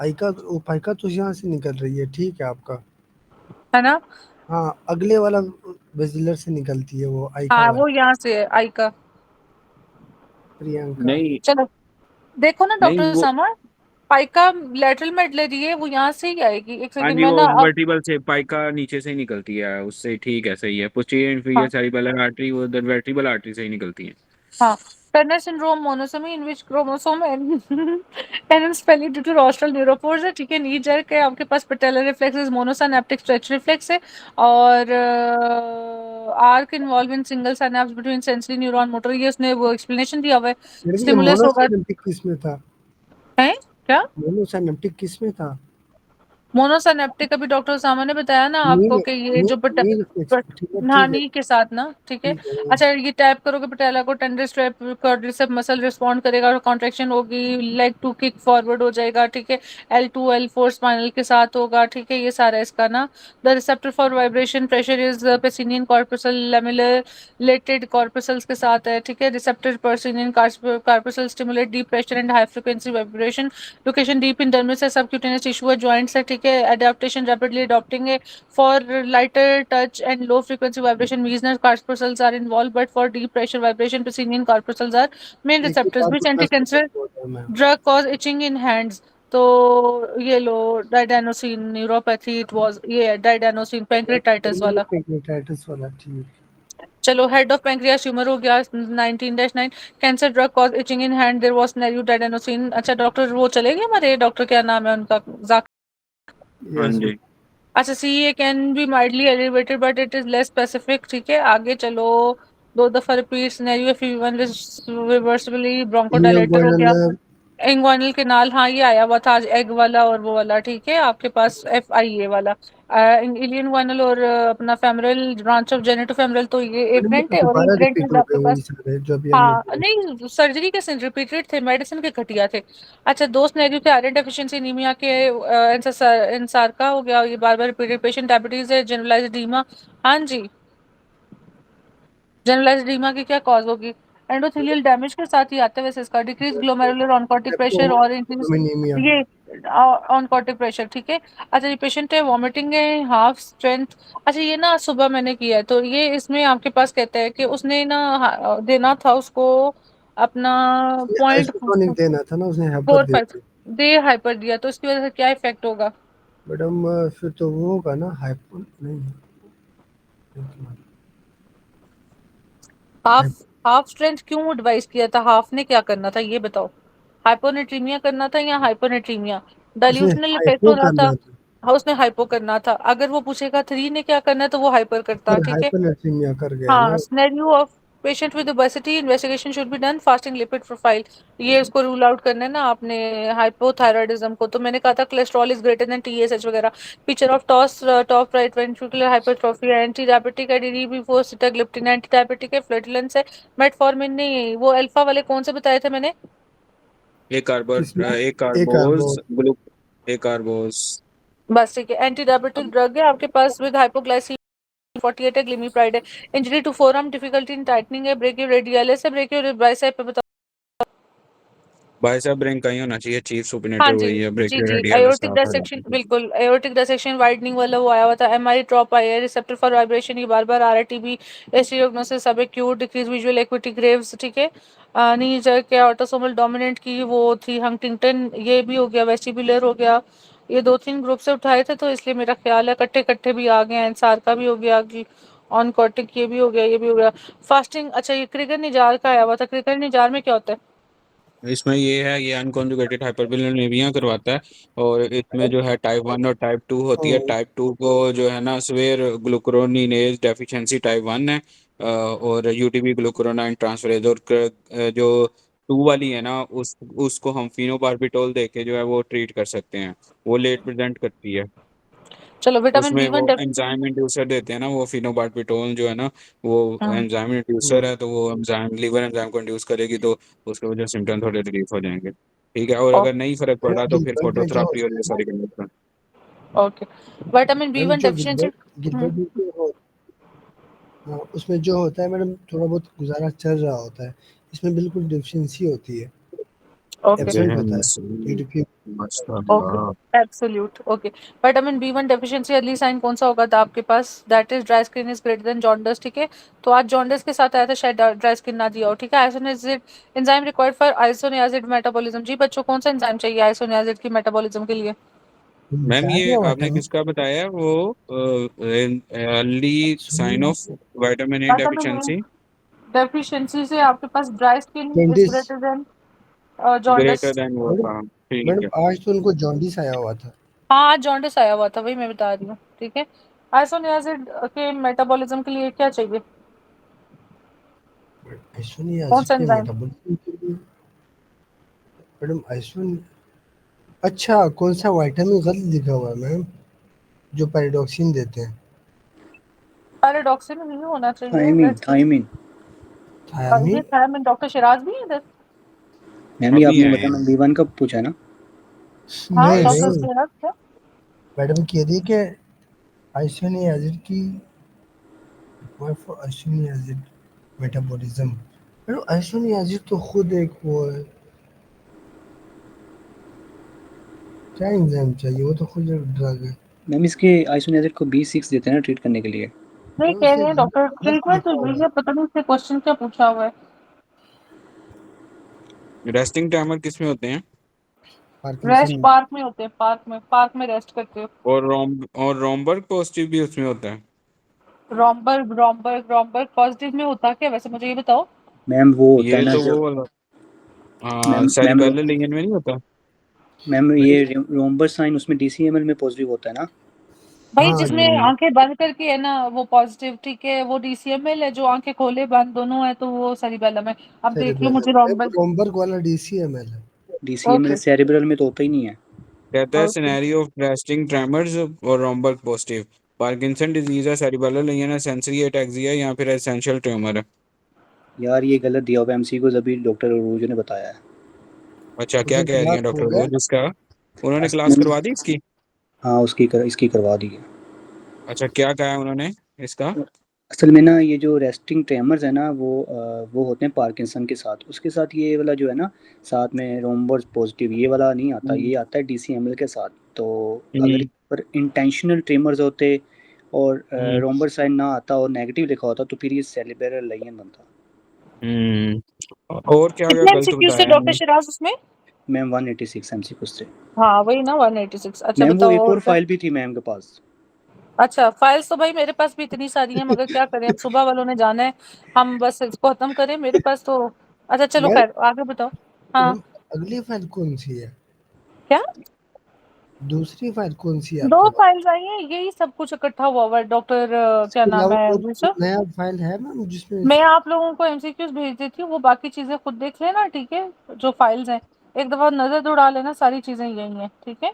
पाइका, वो पाइका तो यहाँ से निकल रही है, ठीक है आपका। है ना? हाँ, अगले वाला बेजिलर से निकलती है, वो आइका हाँ वाला। वो यहाँ से है आइका। प्रियंका। नहीं चलो देखो ना नहीं डॉक्टर वो, सामा, पाइका लेटरल मेडलरी है, वो यहाँ से ही आएगी। एक हाँ सेकंड जी मैं वो ना अब, वर्टिबल से पाइका नीचे से ही निकलती है, उससे ठीक है, सही है। पोस्टीरियर हाँ इंफीरियर सेरिबैलर आर्टरी वो उधर वर्टिबल आर्टरी से ही निकलती है। हाँ, Turner syndrome monosomy in which chromosome and spelling due to rostral neuropores है, ठीक है। नी जर्क है आपके पास, patellar reflex monosynaptic stretch reflex है, और arc involve in single synapse between sensory neuron motor, ये उसने वो एक्सप्लेनेशन दिया हुआ है। मेरे को ये स्टिमुलस होगा मोनोसाइनेप्टिक किस में था? है क्या? मोनोसाइनेप्टिक किस में था? मोनोसिनेप्टिक अभी डॉक्टर सामा ने बताया ना नी आपको कि ये नी जो नी रिफ्लेक्स, ठीक है, ठीक है, नानी के साथ ना, ठीक है। ठीक है। अच्छा ये टैप करोगे पटेला को, tender strap quadricep muscle respond करेगा और कॉन्ट्रैक्शन होगी, लेग टू किक फॉरवर्ड हो जाएगा, ठीक है। L2 L4 स्पाइनल के साथ होगा, ठीक है। ये सारा इसका ना, the receptor for vibration pressure is Pacinian corpuscle lamellated corpuscles के साथ है, ठीक है। Receptor Pacinian corpuscle stimulate deep pressure and high frequency vibration, location deep in dermis है, सबक्यूटेनियस टिश्यू है, जॉइंट्स है, ठीक है। एडेप्टेशन रैपिडली अडॉप्टिंग है for lighter touch and low frequency vibration, Meissner corpuscles are involve but for deep pressure vibration Pacinian corpuscles are main एक ही रिसेप्टर्स, बात विच इतना एंटी सपोर्ट कैंसर हो रहा है ma'am. Drug cause itching in hands. तो ये लो डाइडानोसिन न्यूरोपैथी, इट वाज ये डाइडानोसिन पैंक्रेटाइटिस वाला। पेंक्रेटाइटिस वाला, ठीक। चलो हेड ऑफ पैंक्रियास ट्यूमर हो गया 19-9, cancer drug cause itching in hand, there was नेरियो डाइडानोसिन। अच्छा डॉक्टर वो चले गए हमारे, डॉक्टर क्या नाम है उनका, हाँ यस। जी। अच्छा C A can be mildly elevated but it is less specific, ठीक है। आगे चलो, दो दफा repeat scenario FEV1 reversibly bronchodilator हो गया। इलियोगोनल। इंग्वानल केनाल, हाँ ये आया हुआ था आज, एग वाला और वो वाला, ठीक है। आपके पास FIA वाला इलियन वाइनल और अपना फेमरल ब्रांच ऑफ जेनेटोफेमरल, तो ये मैडम ये एफरेंट तो है, और दोबारा इम्प्रेंट रिपीट हो आपके गए वही पास। सारे जो अभी हमने हाँ बोले। नहीं, सर्जरी के रिपीटेड थे, मेडिसिन के घटिया थे। अच्छा दो स्नेरियो के, आयरन डेफिशिएंसी एनीमिया के, इंसार का हो गया, ये बार बार रिपीटेड पेशेंट, डायबिटीज है, जनरलाइज्ड एडीमा। हाँ जी, जनरलाइज्ड एडीमा की क्या कॉज होगी? एंडोथेलियल डैमेज के साथ ही आता है वैसे इसका, डिक्रीज ग्लोमेरुलर ऑनकोटिक प्रेशर और इंक्रीज हेप्टोमीनियमिया। ये ऑनकोटिक प्रेशर, ठीक है। अच्छा ये पेशेंट है, वॉमिटिंग है, हाफ स्ट्रेंथ। अच्छा ये ना सुबह मैंने किया है, तो ये इसमें आपके पास कहता है कि उसने ना देना था उसको अपना पॉइंट आइसोटोनिक देना था ना, उसने हाइपर फोर दे फाइव दिया। दे हाइपर दिया, तो इसकी वजह से क्या इफेक्ट होगा? मैडम फिर तो वो होगा ना, हाइपर नहीं, हाफ हाफ स्ट्रेंथ क्यों एडवाइस किया था? हाफ ने क्या करना था ये बताओ? हाइपोनेट्रीमिया करना था या हाइपोनेट्रीमिया? उसने डाइल्यूशनल इफेक्ट हाइपो हो रहा था। करना था, हाँ उसने हाइपो करना था, अगर वो पूछेगा 3 ने क्या करना है तो वो हाइपर करता, पर ठीक है। हाइपरनेट्रीमिया कर गया हाँ ना। Scenario of patient with obesity, investigation should be done, fasting lipid profile, ये उसको रूल आउट करना है ना आपने हाइपोथायराइडिज्म को। तो मैंने कहा था cholesterol is greater than TSH वगैरह, picture of toss top right ventricular hypertrophy, anti diabetic है, D before sitagliptin, anti diabetic है, फ्लैटुलेंस है, मेटफॉर्मिन नहीं, वो अल्फा वाले कौन से बताए थे मैंने? किसमें? एक एक कार्बोज कार्बोन। ग्लू एक कार्बोज। बस ठीक है, एंटी डायबिटिक ड्रग है आपके पास विद हाइपोग्लाइसीमिया 48 है, ग्लिमीप्राइड है। Injury to forearm, difficulty in tightening है, ब्रेकियो रेडियलिस है, ब्रेकियो बाइसेप पे बताओ। बाइसेप ब्रेन का ही होना चाहिए, चीफ हाँ सुपिनेटर जी, वही है, जी ब्रेकियो जी, रेडियलिस एयोर्टिक आप आ डायसेक्शन, जाते हैं। बिल्कुल एयोर्टिक डायसेक्शन वाइडनिंग वाला वो आया हुआ था। MRI ड्रॉप आया है, रिसेप्टर फॉर वाइब्रेशन, ये बार बार आ रहा है, TB एस्टियोग्नोसिस सब acute, decrease visual equity Graves, ठीक है। नी क्या ऑटोसोमल डोमिनेंट की वो थी हंटिंगटन, ये भी हो गया, वेस्टिबुलर हो गया। ये 2-3 ग्रुप से उठाए थे, तो इसलिए मेरा ख्याल है कट्टे कट्टे भी आ गए हैं, एंसार का भी हो गया, ऑन कॉटिक ये भी हो गया, ये भी हो गया। फास्टिंग, अच्छा ये क्रिगर निजार का आया हुआ था, क्रिगर निजार में क्या होता है? इसमें ये है, ये अनकॉन्जुगेटेड हाइपरबिलिरुबिनिया करवाता है, और इसमें जो है टाइप 1 और टाइप 2 होती है। हम्म, टाइप 2 को जो है ना स्वेयर ग्लूकुरोनिनेज डेफिशिएंसी टाइप 1 है, और UTB ग्लूकुरोनाइन ट्रांसफरेज, और जो 2 वाली है ना उसको हम फिनोबार्बिटोल दे के जो है वो ट्रीट कर सकते हैं, वो लेट प्रेजेंट करती है। चलो विटामिन उसमें वो B1 एंजाइम इंड्यूसर देते हैं ना, वो फिनोबार्बिटोल जो है ना, वो हम्म, एंजाइम इंड्यूसर है, तो वो एंजाइम लिवर एंजाइम को इंड्यूस करेगी, तो उसके वजह से सिम्टम थोड़े रिलीफ हो जाएंगे। ठीक है, और अगर नहीं फर्क पड़ रहा तो फिर लीवर में जो फोटोथेरापी और ये सारी condition. Okay. Vitamin ma'am B1 जो डेफिशिएंसी। गिलबर्ट बीटल हाँ, उसमें जो होता है मैडम थोड़ा बहुत गुजारा चल रहा होता है, इसमें बिल्कुल डेफिशिएंसी होती है, ओके। एब्सेंट होता है due to fever. Okay, absolute. Okay. Vitamin B1 deficiency early sign कौन सा होगा था आपके पास? That is dry skin is greater than jaundice, ठीक है। तो आज जॉन्डिस के साथ आया था, शायद ड्राई स्किन ना दिया हो, ठीक है। Isoniazid enzyme required for isoniazid metabolism. जी बच्चों, कौन सा एंजाइम चाहिए आइसोनियाजिड की मेटाबॉलिज्म के लिए? मैम बता ये दिया आपने विटामिन किसका बताया वो early sign of vitamin A vitamin A deficiency deficiency से आपके पास dry skin is jaundice. Greater than jaundice. Greater than वो मैडम था, ठीक मैडम है। आज तो उनको जॉन्डिस आया हुआ था। हाँ, आज जॉन्डिस आया हुआ था, वही मैं बता रही हूँ, ठीक है। आइसोनियाजिड के मेटाबॉलिज्म के लिए क्या चाहिए? कौन आइसोनियाजिड सा के एंजाइम? मेटाबॉलिज्म के लिए मैडम आइसोन अच्छा कौन सा विटामिन गलत लिखा हुआ है मैम, जो पैराडॉक्सिन देते हैं? पैराडॉक्सिन नहीं होना चाहिए, थायमीन लेट्स सी। थायमीन ये थायमिन। थायमिन, डॉक्टर शिराज भी है इधर? मैम, ये अभी आपने आए हैं। विटामिन B1 का पूछा ना? हाँ, नहीं डॉक्टर नहीं, शिराज क्या? मैडम कह रही है कि आइसोनियाजिड की आइसोनियाजिड मेटाबॉलिज्म। मैडम आइसोनियाजिड तो खुद एक वो है, क्या एंजाइम चाहिए, वो तो खुद एक ड्रग है। मैम, इसके आइसोनियाजिड को B6 देते हैं ना ट्रीट करने के लिए। नहीं, मैम कह उसे रहे हैं गलत डॉक्टर गलत ट्रीटमेंट तो लिखा हुआ यही है। है, पता नहीं इससे क्वेश्चन क्या पूछा हुआ है। रेस्टिंग टाइमर किस में होते हैं? Rest Parkinson. पार्क में होते हैं, पार्क में रेस्ट करते हो। और रोमबर्ग पॉजिटिव भी उसमें होता है? रॉम्बर्ग पॉजिटिव में होता क्या वैसे, मुझे ये बताओ। मैम वो होता है ये ना तो वो जब वाला मैम मैम सेरिबेलर लिगेंड में नहीं होता? मैम ये रोम्बस साइन उसमें DCML में पॉजिटिव होता है ना? भाई हाँ जिसमें हम्म, आंखें बंद करके है ना वो पॉजिटिव, ठीक है। वो DCML है, जो आंखें खोले बंद दोनों है तो वो सेरिबेलम है। अब देख लो मुझे सेरेबेलम रॉम्बर्ग। रोमबर्ग वाला DCML है। DCML okay. सेरिब्रल में तो होता ही नहीं है। कहता है okay. Scenario of resting tremors और रोमबर्ग पॉजिटिव, पार्किंसन डिजीज है, सेरिबेलर लिगेंड है, सेंसरी एटैक्सिया या फिर एसेंशियल ट्यूमर है। यार ये गलत दिया हुआ MCQ अभी डॉक्टर अरूज ने बताया है। अच्छा, क्या उसे कह रही क्लास हैं हो डॉक्टर गया। रोज इसका? उन्होंने क्लास मैम करवा दी इसकी? हाँ, इसकी करवा दी है। अच्छा, क्या कहा है उन्होंने इसका? असल में ना ये जो रेस्टिंग ट्रेमर्स है ना वो होते हैं पार्किंसन के साथ, उसके साथ ये वाला जो है ना, साथ में रोम्बस पॉजिटिव ये वाला नहीं आता, हम्म ये आता है DCML के साथ। तो अगर हम्म इस पर इंटेंशनल ट्रेमर्स होते और हम्म रोम्बस साइन ना आता और नेगेटिव लिखा होता तो फिर ये सेरिब्रल लाइगन बनता। और क्या क्या कितने गलत एमसीक्यू से बताया डॉक्टर हमने? शिराज उसमें? मैम 186 MCQ से। हाँ वही ना, 186। अच्छा मैम वो बताओ एक और और क्या। फाइल भी थी मैम के पास। अच्छा, फाइल्स तो भाई मेरे पास भी इतनी सारी हैं, मगर क्या करें, अब सुबह वालों ने जाना है। हम बस इसको खत्म करें, मेरे पास तो। अच्छा चलो मैम खैर, आगे बताओ। हाँ। मैम अगली फाइल कौन सी है? क्या? दूसरी फाइल कौन सी है दो आपके पास? फाइल्स आई हैं, यही सब कुछ इकट्ठा हुआ हुआ है डॉक्टर, क्या इसके नाम अलावा है कोई दूसरा। नया फाइल है मैम जिसमें? मैं आप लोगों को एमसीक्यूज भेज देती हूँ, वो बाकी चीजें खुद देख लेना, ठीक है। जो फाइल्स हैं, एक दफा नजर दौड़ा लेना, सारी चीजें यही हैं, ठीक है।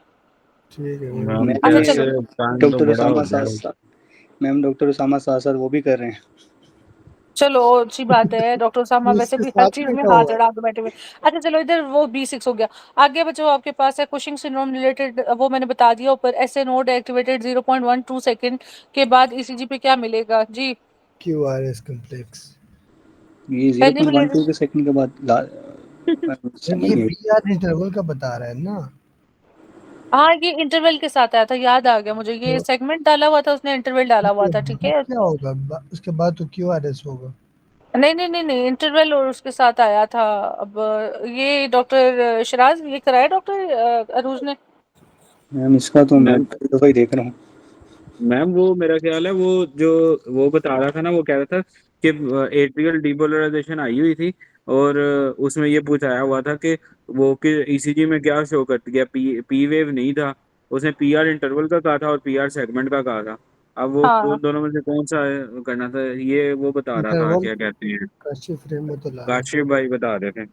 ठीक है मैम। मैम अच्छा मैम चलो। वैसे टाइम तो डॉक्टर बड़ा हो उसामा गया साथ है। साथ मैम डॉक्टर उसामा साथ साथ वो भी कर रहे हैं। चलो अच्छी बात है, डॉक्टर उसामा ये वैसे इसके भी हर साथ चीज में बैठा हाथ हुआ है। अड़ा के बैठे हुए। अच्छा चलो, इधर वो B6 हो गया। आगे बच्चों आपके पास है कुशिंग सिंड्रोम रिलेटेड, वो मैंने बता दिया ऊपर। ऐसे नोड एक्टिवेटेड 0.12 सेकंड के बाद ECG पे क्या मिलेगा जी? QRS complex. ये पहले मिलेगा। 0.12 के सेकंड के बाद मैम समझ ये नहीं। PR इंटरवल का बता रहा है ना? हाँ, ये इंटरवल के साथ आया था, याद आ गया मुझे, ये तो सेगमेंट डाला हुआ था उसने, इंटरवल डाला हुआ उसके था, ठीक बाद है। क्या होगा? उसके बाद तो QRS होगा। नहीं नहीं नहीं नहीं, इंटरवल और उसके साथ आया था। अब ये डॉक्टर शिराज ये कराया डॉक्टर अरूज ने। मैम इसका तो मैं मैम पहली दफा ही देख रहा हूँ। मैम वो मेरा ख्याल है वो जो वो बता रहा था ना, वो कह रहा था कि एट्रियल डीपोलराइजेशन आई हुई थी, और उसमें ये पूछाया हुआ था कि वो कि ईसीजी में क्या शो करती है, पी वेव नहीं था। उसने पीआर इंटरवल का कहा था और पीआर सेगमेंट का कहा था। अब वो हाँ, उन दोनों में से कौन सा करना था, ये वो बता रहा था, इंटरवल क्या कहते हैं, काशिफ फ्रेम में तो ला रहा था। काशिफ भाई बता रहे थे।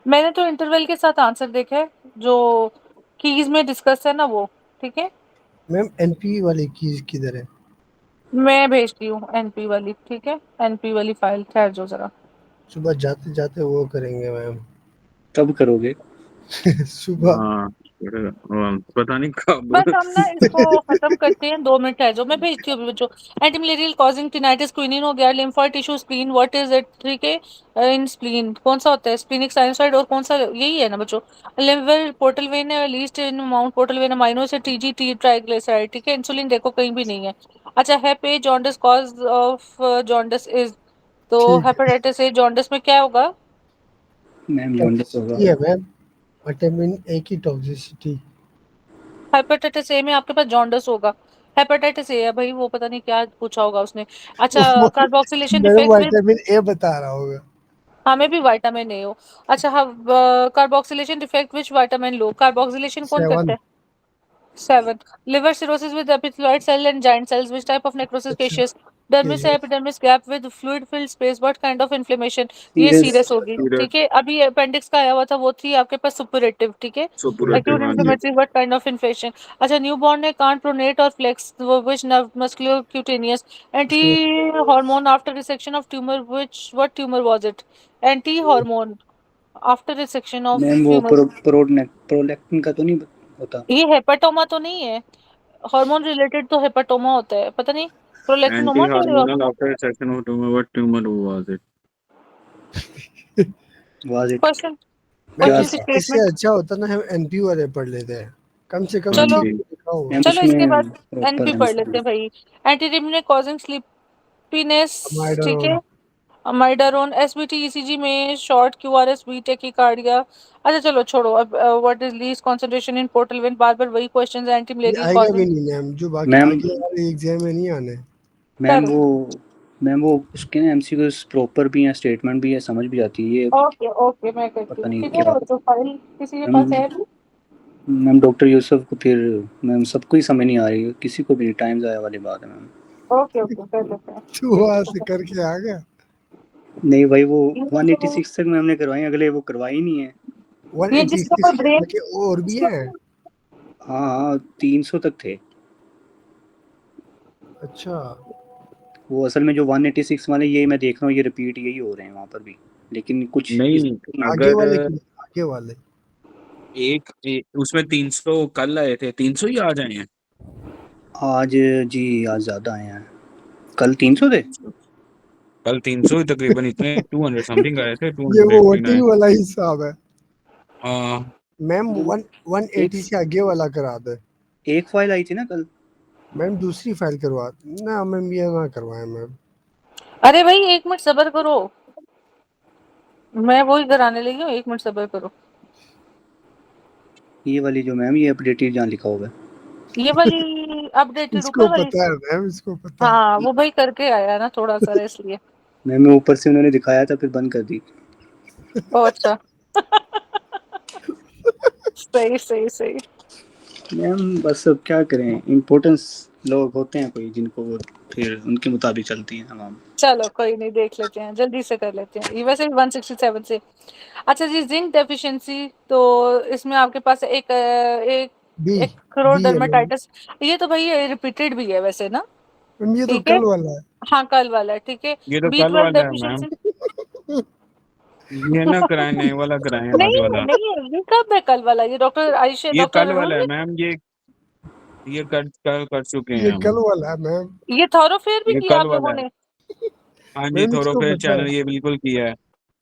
मैंने तो इंटरवल के साथ आंसर देखा है, जो कीज में डिस्कस है ना वो, ठीक है। मैम NP वाली कीज किधर है? मैं भेजती हूँ एनपी वाली, ठीक है। एनपी वाली फाइल, ठहर जाओ जरा। सुबह जाते जाते वो करेंगे मैम। तब करोगे? सुबह हाँ पता नहीं कब। बस हम ना इसको खत्म करते हैं, 2 मिनट है जो मैं भेजती हूँ अभी बच्चों। एंटी मलेरियल कॉजिंग टिनाइटिस क्विनिन हो गया, lymphoid tissue spleen, what is it? ठीक है, इन स्प्लीन कौन सा होता है? स्प्लीनिक साइनोसाइड और कौन सा, यही है ना बच्चों। लिवर पोर्टल वेन है, least in amount portal vein amino से टीजीटी ट्राइग्लिसराइड, ठीक है। इंसुलिन देखो कहीं भी नहीं है। अच्छा, hep A jaundice cause of jaundice is, तो ठीक है। हेपेटाइटिस ए जॉन्डिस में क्या होगा? मैम जॉन्डिस होगा। टॉक्सिसिटी है मैम, विटामिन ए की टॉक्सिसिटी। हेपेटाइटिस ए में आपके पास जॉन्डिस होगा। हेपेटाइटिस ए है भाई, वो पता नहीं क्या पूछा होगा उसने। अच्छा, carboxylation madam defect with, vitamin A बता रहा होगा। हमें भी विटामिन ए हो। अच्छा, हम carboxylation defect which vitamin low, carboxylation कौन करता 7। है? 7. Liver cirrhosis with epithelioid cell and giant cells. Which type of necrosis अच्छा, caseous? Dermis ये epidermis gap with fluid filled space. What kind of inflammation? ये सीरियस। सीरियस होगी, सीरियस ठीक है। अभी अपेंडिक्स का आया हुआ था, वो थी आपके पास सुपरेटिव, ठीक है। सुपुरेटिव Acute हाँ जी। inflammatory, what kind of infection? अच्छा, न्यूबॉर्न ने can't pronate or flex, which nerve, muscular, cutaneous. Anti hormone after resection of tumor, which, what tumor was it? Anti hormone after resection of ma'am वो tumor. प्रोलैक्टिन का तो नहीं होता? ये हेपेटोमा तो नहीं है, हार्मोन रिलेटेड तो हेपेटोमा होता है, पता नहीं। एंटी प्रोलैक्टिनोमा कह रहे हो आप? Hormonal after section of tumour, what tumour was it? Was it question, क्या क्वेश्चन था? स्टेटमेंट। इससे अच्छा होता ना हम एनपी वाले पढ़ लेते हैं, कम से कम हाँ चलो, चीजें जी। लिखा हुआ। मैम चलो इसके उसमें बाद प्रॉपर एनपी पढ़ लेते हैं भाई। एंटीरिमिने कॉजिंग स्लीपीनेस, ठीक अमाइडारोन। है। अमाइडारोन, एसबीटी ईसीजी में शॉर्ट, क्यूआरएस, बीटेकिकार्डिया। अच्छा चलो छोड़ो अब। What is least concentration in portal vein, बार बार वही क्वेश्चंस है। एंटी ये मलेरियल आएगा भी कॉजिंग, नहीं मैम, जो बाकी मैम आगे वाले एग्जाम में नहीं आने। मैम करो। वो मैम वो उसके ना एमसीक्यूज प्रॉपर भी हैं, स्टेटमेंट भी है, समझ भी आती है। ये ओके ओके, मैं करती पता हूँ, नहीं ठीक क्या है बच्चों। फाइल किसी के पास है मैम। अभी? मैम डॉक्टर यूसुफ को फिर मैम सबको ही समझ नहीं आ रही है, किसी को भी टाइम ज़ाया वाली बात है मैम। ओके ओके, कर लेते हैं। तू वहां से करके आ गया। नहीं भाई वो ये तो, 186 तक मैम ने करवाई, अगले वो करवाई ही नहीं है। ये जिसका कोई 186 के ब्रेन, आगे और भी है। हाँ हाँ 300 तक थे अच्छा, वो। असल में जो 186 वाले ये मैं देख रहा हूँ, ये रिपीट यही हो रहे हैं वहाँ पर भी, लेकिन कुछ नहीं आगे अगर वाले की, आगे वाले। उसमें 300 कल आए थे, 300 ही आज आए हैं। आज जी आज ज़्यादा आए हैं, कल 300 थे। कल 300 ही तकरीबन, इतने 200 समथिंग आए थे, ये वो 289। वोटिंग वाला हिसाब है हाँ मैम। वो 180 एक से आगे वाला करा दे एक फाइल आई थी ना कल। मैम, दूसरी फाइल करवा ना मैम, ये ना करवाएं मैम। अरे भाई 1 मिनट सब्र करो, मैं वही कराने लगी हूँ, 1 मिनट सब्र करो। ये वाली जो मैम, ये अपडेटेड जहाँ लिखा हुआ है। ये वाली अपडेटेड इसको ऊपर वाली, पता है मैम, इसको पता है। हाँ वो भाई करके आया ना थोड़ा सा इसलिए। मैम मैं ऊपर से उन्होंने दिखाया था फिर बंद कर दी। ओ अच्छा। सही सही सही। मैम बस अब क्या करें, इम्पोर्टेंस लोग होते हैं कोई जिनको वो फिर उनके मुताबिक चलती हैं तमाम। चलो कोई नहीं, देख लेते हैं, जल्दी से कर लेते हैं। ये वैसे 167 से। अच्छा जी, जिंक डेफिशिएंसी, तो इसमें आपके पास एक बी बी है मैम। एक्रोडर्माटाइटिस। ये तो भाई रिपीटेड भी है वैसे ना, मैम ये तो ठीक है। कल वाला है। हाँ कल वाला है, ठीक है। ये तो कल B12 वाला है मैम, डेफिशिएंसी, ये ना कराए नए वाला कराए आज नहीं वाला। नहीं ये कब है कल वाला? ये डॉक्टर आयुष, ये डॉक्टर कल वाला है अरुण, मैम, ये कर चुके ये हैं हम। कल वाला है मैम। ये थॉरोफेयर भी ये किया कल आप वाला लोगों है। ने? हाँ जी, मैम इसको थोरोफेयर पता चैनल है। ये बिल्कुल किया है।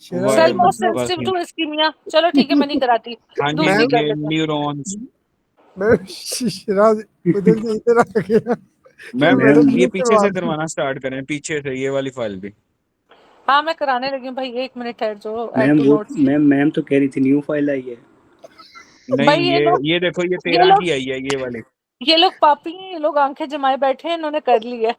शराब सेल को मोस्ट पता है। बस सेंसिटिव टू इस्कीमिया, चलो ठीक है, मैं नहीं कराती, हाँ जी, दूसरी मैम कर ये लेते हैं। न्यूरॉन्स। मैम शराब उधर से इधर आ गया कि मैम मैडम मैम ये ये पीछे करवा से दी। करवाना स्टार्ट करें, पीछे से ये वाली फाइल भी। हाँ मैं कराने लगी हूँ भाई, 1 मिनट ठहर जो, ऐड मैम टू वो नोट्स। मैम तो कह रही थी न्यू फाइल आई है। भाई नहीं ये देखो, ये ये 13 लोग की आई है ये वाली। ये लोग पापी हैं, ये लोग आंखें जमाए बैठे हैं, इन्होंने कर लिया।